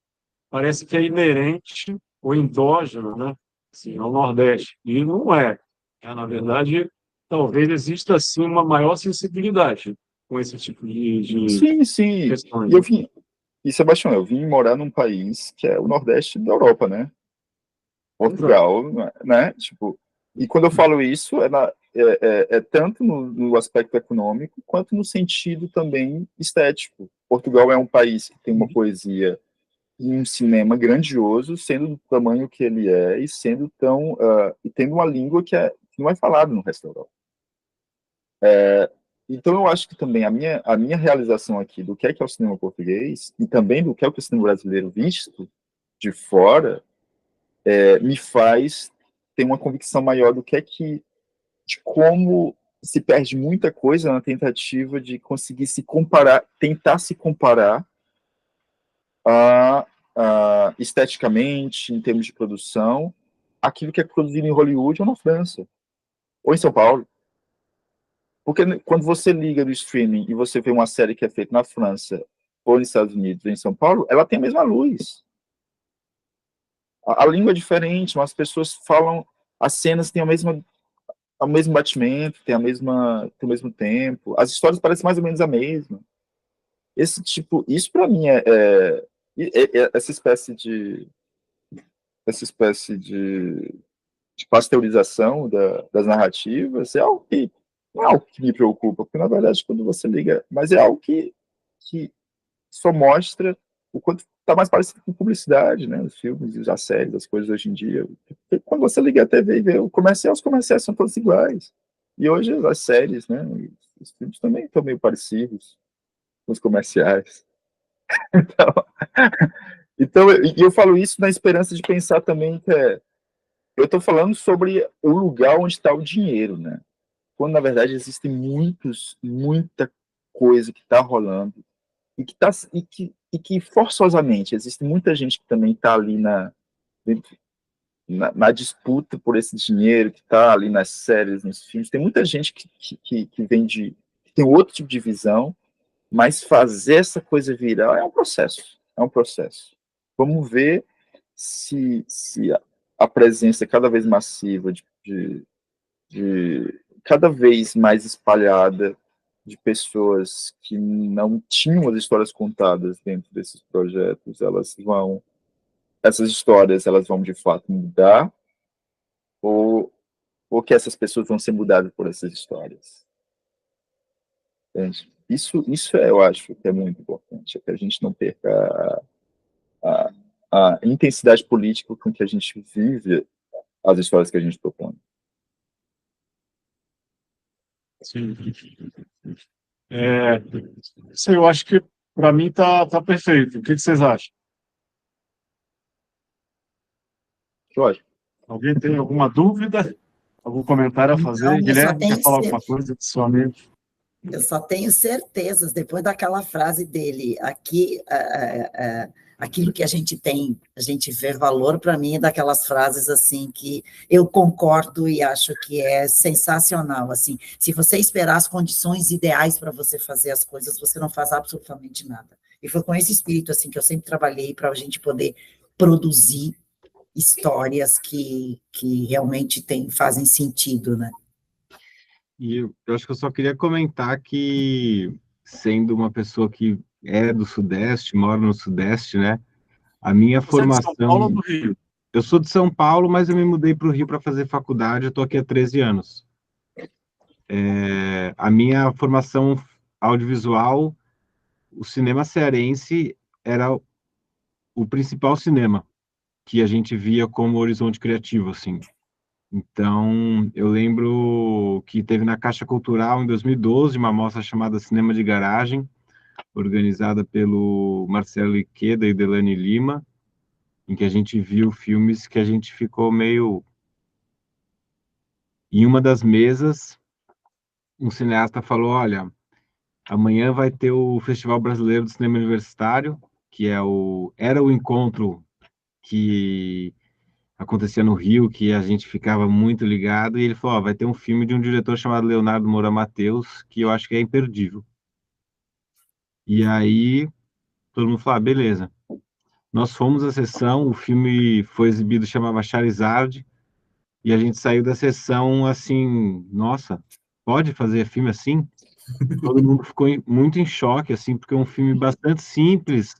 parece que é inerente ou endógeno, né? Assim, ao Nordeste. E não é. Na verdade, talvez exista, sim, uma maior sensibilidade com esse tipo de
Sim.
questões.
E, Sebastião, eu vim morar num país que é o Nordeste da Europa, né? Portugal, né? Tipo, e quando eu falo isso, é tanto no aspecto econômico, quanto no sentido também estético. Portugal é um país que tem uma poesia e um cinema grandioso, sendo do tamanho que ele é, e sendo tão e tendo uma língua que não é falada no resto da Europa. Então eu acho que também a minha realização aqui do que é o cinema português, e também do que é o cinema brasileiro visto de fora, me faz ter uma convicção maior do que de como se perde muita coisa na tentativa de conseguir se comparar, tentar se comparar esteticamente, em termos de produção, aquilo que é produzido em Hollywood ou na França, ou em São Paulo. Porque quando você liga do streaming e você vê uma série que é feita na França, ou nos Estados Unidos, ou em São Paulo, ela tem a mesma luz. A língua é diferente, mas as pessoas falam, as cenas têm o mesmo batimento, tem o mesmo tempo, as histórias parecem mais ou menos a mesma. Isso para mim essa espécie de pasteurização das narrativas é algo que não é algo que me preocupa, porque na verdade quando você liga, mas é algo que só mostra o quanto está mais parecido com publicidade, né? Os filmes, as séries, as coisas hoje em dia. Porque quando você liga a TV e vê o comercial, os comerciais são todos iguais. E hoje as séries, né? Os filmes também estão meio parecidos com os comerciais. Então eu falo isso na esperança de pensar também que eu estou falando sobre o lugar onde está o dinheiro, né? Quando na verdade existem muita coisa que está rolando e que forçosamente, existe muita gente que também está ali na disputa por esse dinheiro, que está ali nas séries, nos filmes, tem muita gente que vem que tem outro tipo de visão, mas fazer essa coisa virar é um processo, é um processo. Vamos ver se a presença cada vez massiva, de cada vez mais espalhada, de pessoas que não tinham as histórias contadas dentro desses projetos, essas histórias, elas vão de fato mudar, ou que essas pessoas vão ser mudadas por essas histórias. Entende? Isso eu acho que é muito importante, é que a gente não perca a intensidade política com que a gente vive as histórias que a gente propõe.
Sim. Sei, eu acho que para mim tá perfeito. O que vocês acham?
Lógico.
Alguém tem alguma dúvida? Algum comentário a fazer?
Não, eu só
Guilherme,
tenho
quer falar
cer-
alguma coisa pessoalmente?
Eu só tenho certezas, depois daquela frase dele, aqui, aquilo que a gente tem, a gente vê valor, para mim, é daquelas frases, assim, que eu concordo e acho que é sensacional, assim, se você esperar as condições ideais para você fazer as coisas, você não faz absolutamente nada. E foi com esse espírito, assim, que eu sempre trabalhei para a gente poder produzir histórias que realmente fazem sentido, né?
E eu acho que eu só queria comentar que, sendo uma pessoa que é do Sudeste, mora no Sudeste, né? A minha
Você é de São Paulo ou
formação.
do Rio?
Eu sou de São Paulo, mas eu me mudei para o Rio para fazer faculdade, eu estou aqui há 13 anos. A minha formação audiovisual, o cinema cearense era o principal cinema que a gente via como horizonte criativo, assim. Então, eu lembro que teve na Caixa Cultural, em 2012, uma mostra chamada Cinema de Garagem, organizada pelo Marcelo Iqueda e Delane Lima, em que a gente viu filmes que a gente ficou meio... Em uma das mesas, um cineasta falou, olha, amanhã vai ter o Festival Brasileiro de Cinema Universitário, que era o encontro que acontecia no Rio, que a gente ficava muito ligado, e ele falou, ó, vai ter um filme de um diretor chamado Leonardo Moura Mateus, que eu acho que é imperdível. E aí, todo mundo falou, beleza. Nós fomos à sessão, o filme foi exibido, chamava Charizard, e a gente saiu da sessão assim, nossa, pode fazer filme assim? Todo mundo ficou muito em choque, assim, porque é um filme bastante simples,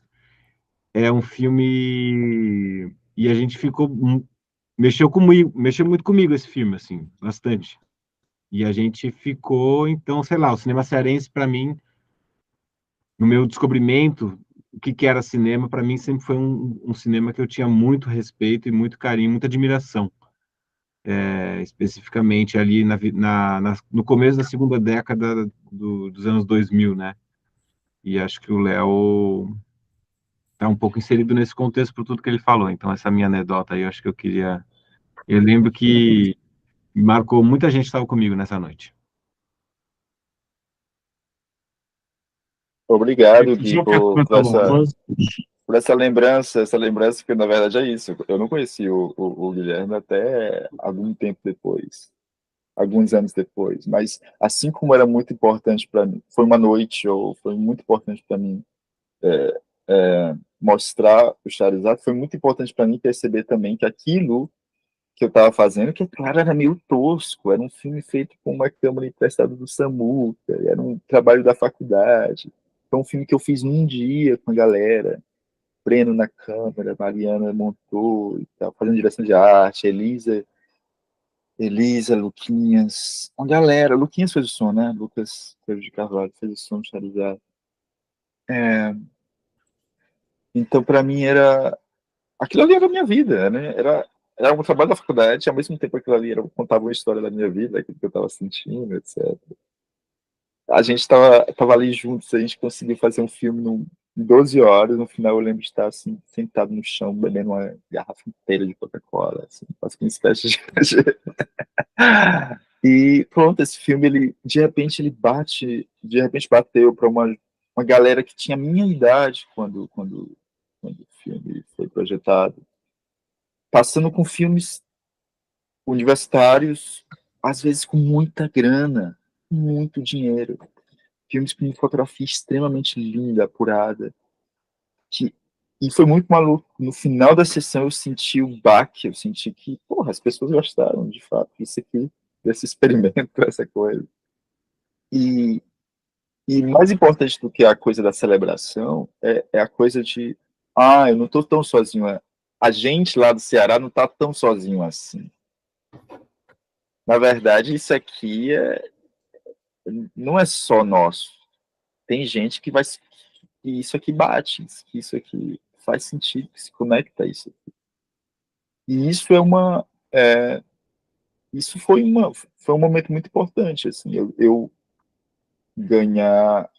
é um filme... E a gente ficou... mexeu muito comigo esse filme, assim, bastante. E a gente ficou, então, sei lá, o cinema cearense, para mim, no meu descobrimento, o que era cinema, para mim sempre foi um cinema que eu tinha muito respeito e muito carinho, muita admiração. Especificamente ali no começo da segunda década dos anos 2000, né? E acho que o Léo está um pouco inserido nesse contexto por tudo que ele falou. Então, essa minha anedota aí, eu acho que eu queria... Eu lembro que marcou, muita gente estava comigo nessa noite.
Obrigado, Gui,
João, quer comentar alguma coisa?
por essa lembrança que na verdade é isso. Eu não conheci o Guilherme até algum tempo depois, alguns anos depois, mas assim como era muito importante para mim, foi uma noite, ou foi muito importante para mim mostrar o Charizard, foi muito importante para mim perceber também que aquilo que eu estava fazendo, que claro, era meio tosco, era um filme feito com uma câmera emprestada do Samuca, era um trabalho da faculdade, foi um filme que eu fiz num dia com a galera, Breno na câmera, Mariana montou e tal, fazendo direção de arte, Elisa, Luquinhas, uma galera, Luquinhas fez o som, né? Lucas Pedro de Carvalho fez o som do Charizard. Então, para mim, aquilo ali era a minha vida, né? Era um trabalho da faculdade, ao mesmo tempo aquilo ali contava uma história da minha vida, aquilo que eu estava sentindo, etc. A gente estava ali juntos, a gente conseguiu fazer um filme em 12 horas, no final eu lembro de estar assim, sentado no chão, bebendo uma garrafa inteira de Coca-Cola, assim, quase que uma espécie de... E pronto, esse filme, de repente bateu para uma galera que tinha a minha idade quando o filme foi projetado, passando com filmes universitários, às vezes com muita grana, muito dinheiro, filmes com fotografia extremamente linda, apurada, e foi muito maluco. No final da sessão eu senti o baque, eu senti que, porra, as pessoas gostaram, de fato, isso aqui, desse experimento, essa coisa. E mais importante do que a coisa da celebração é a coisa de, eu não estou tão sozinho, a gente lá do Ceará não está tão sozinho assim. Na verdade, isso aqui não é só nosso. Tem gente que que isso aqui bate, que isso aqui faz sentido, que se conecta a isso aqui. E isso isso foi um momento muito importante, assim, eu ganhar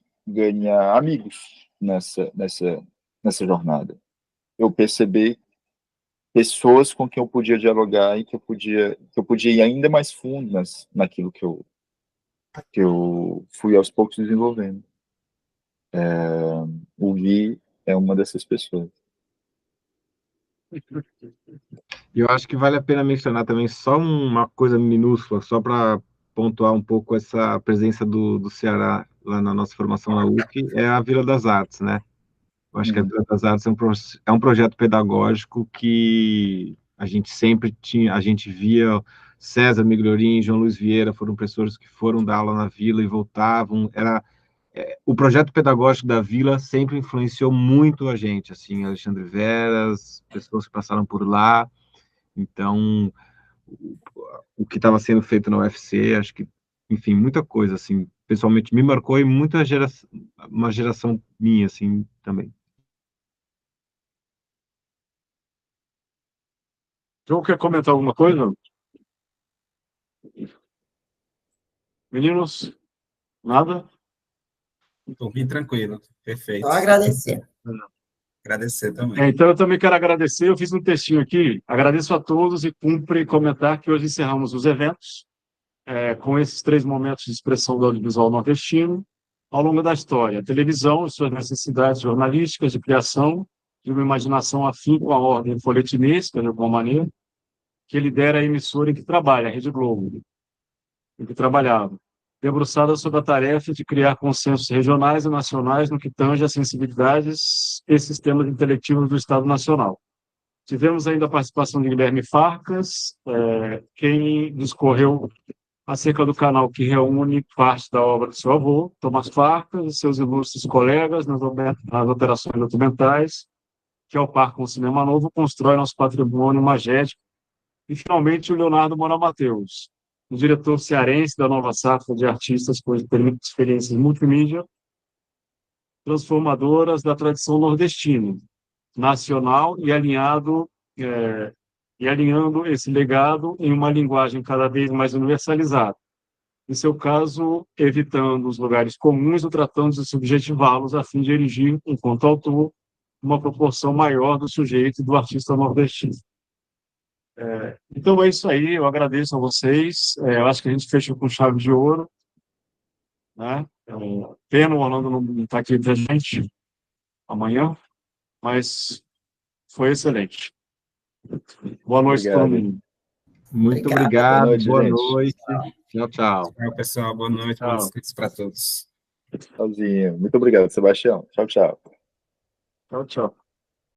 amigos nessa jornada. Eu percebi pessoas com quem eu podia dialogar e que eu podia ir ainda mais fundo naquilo que eu fui aos poucos desenvolvendo. O Gui é uma dessas pessoas.
E eu acho que vale a pena mencionar também só uma coisa minúscula, só para pontuar um pouco essa presença do Ceará lá na nossa formação na UC, é a Vila das Artes, né? Eu acho que a Vila das Artes é um projeto pedagógico que a gente sempre tinha, a gente via César Migliorin, João Luiz Vieira, foram professores que foram dar aula na Vila e voltavam, o projeto pedagógico da Vila sempre influenciou muito a gente, assim, Alexandre Veras, pessoas que passaram por lá, então o que estava sendo feito na UFC, acho que, enfim, muita coisa, assim, pessoalmente me marcou e uma geração minha, assim, também.
João, quer comentar alguma coisa? Meninos? Nada?
Estou bem tranquilo, perfeito.
Só agradecer.
Agradecer também.
Então, eu também quero agradecer. Eu fiz um textinho aqui. Agradeço a todos e cumpre comentar que hoje encerramos os eventos com esses 3 momentos de expressão do audiovisual nordestino ao longo da história. A televisão e suas necessidades jornalísticas de criação de uma imaginação afim com a ordem folhetinesca, de alguma maneira, que lidera a emissora em que trabalha, a Rede Globo, em que trabalhava, debruçada sobre a tarefa de criar consensos regionais e nacionais no que tange às sensibilidades e sistemas inteletivos do Estado Nacional. Tivemos ainda a participação de Guilherme Farcas, quem discorreu acerca do canal que reúne parte da obra do seu avô, Tomás Farcas, e seus ilustres colegas nas operações documentais, que, ao par com o Cinema Novo, constrói nosso patrimônio magético. E, finalmente, o Leonardo Moura Mateus, o diretor cearense da nova safra de artistas com experiências multimídia transformadoras da tradição nordestina, nacional e alinhando esse legado em uma linguagem cada vez mais universalizada. Em seu caso, evitando os lugares comuns ou tratando de subjetivá-los a fim de erigir, enquanto autor, uma proporção maior do sujeito e do artista nordestino. Então é isso aí, eu agradeço a vocês, eu acho que a gente fechou com chave de ouro, né? Pena o Orlando não estar aqui entre a gente amanhã, mas foi excelente. Boa noite a todo mundo.
Muito
Obrigada.
obrigado, boa
gente.
noite. Tchau, tchau.
Tchau, pessoal. Boa noite.
Tchau.
Bons inscritos para todos.
Tchauzinho. Muito obrigado, Sebastião. Tchau, tchau.
Tchau, tchau.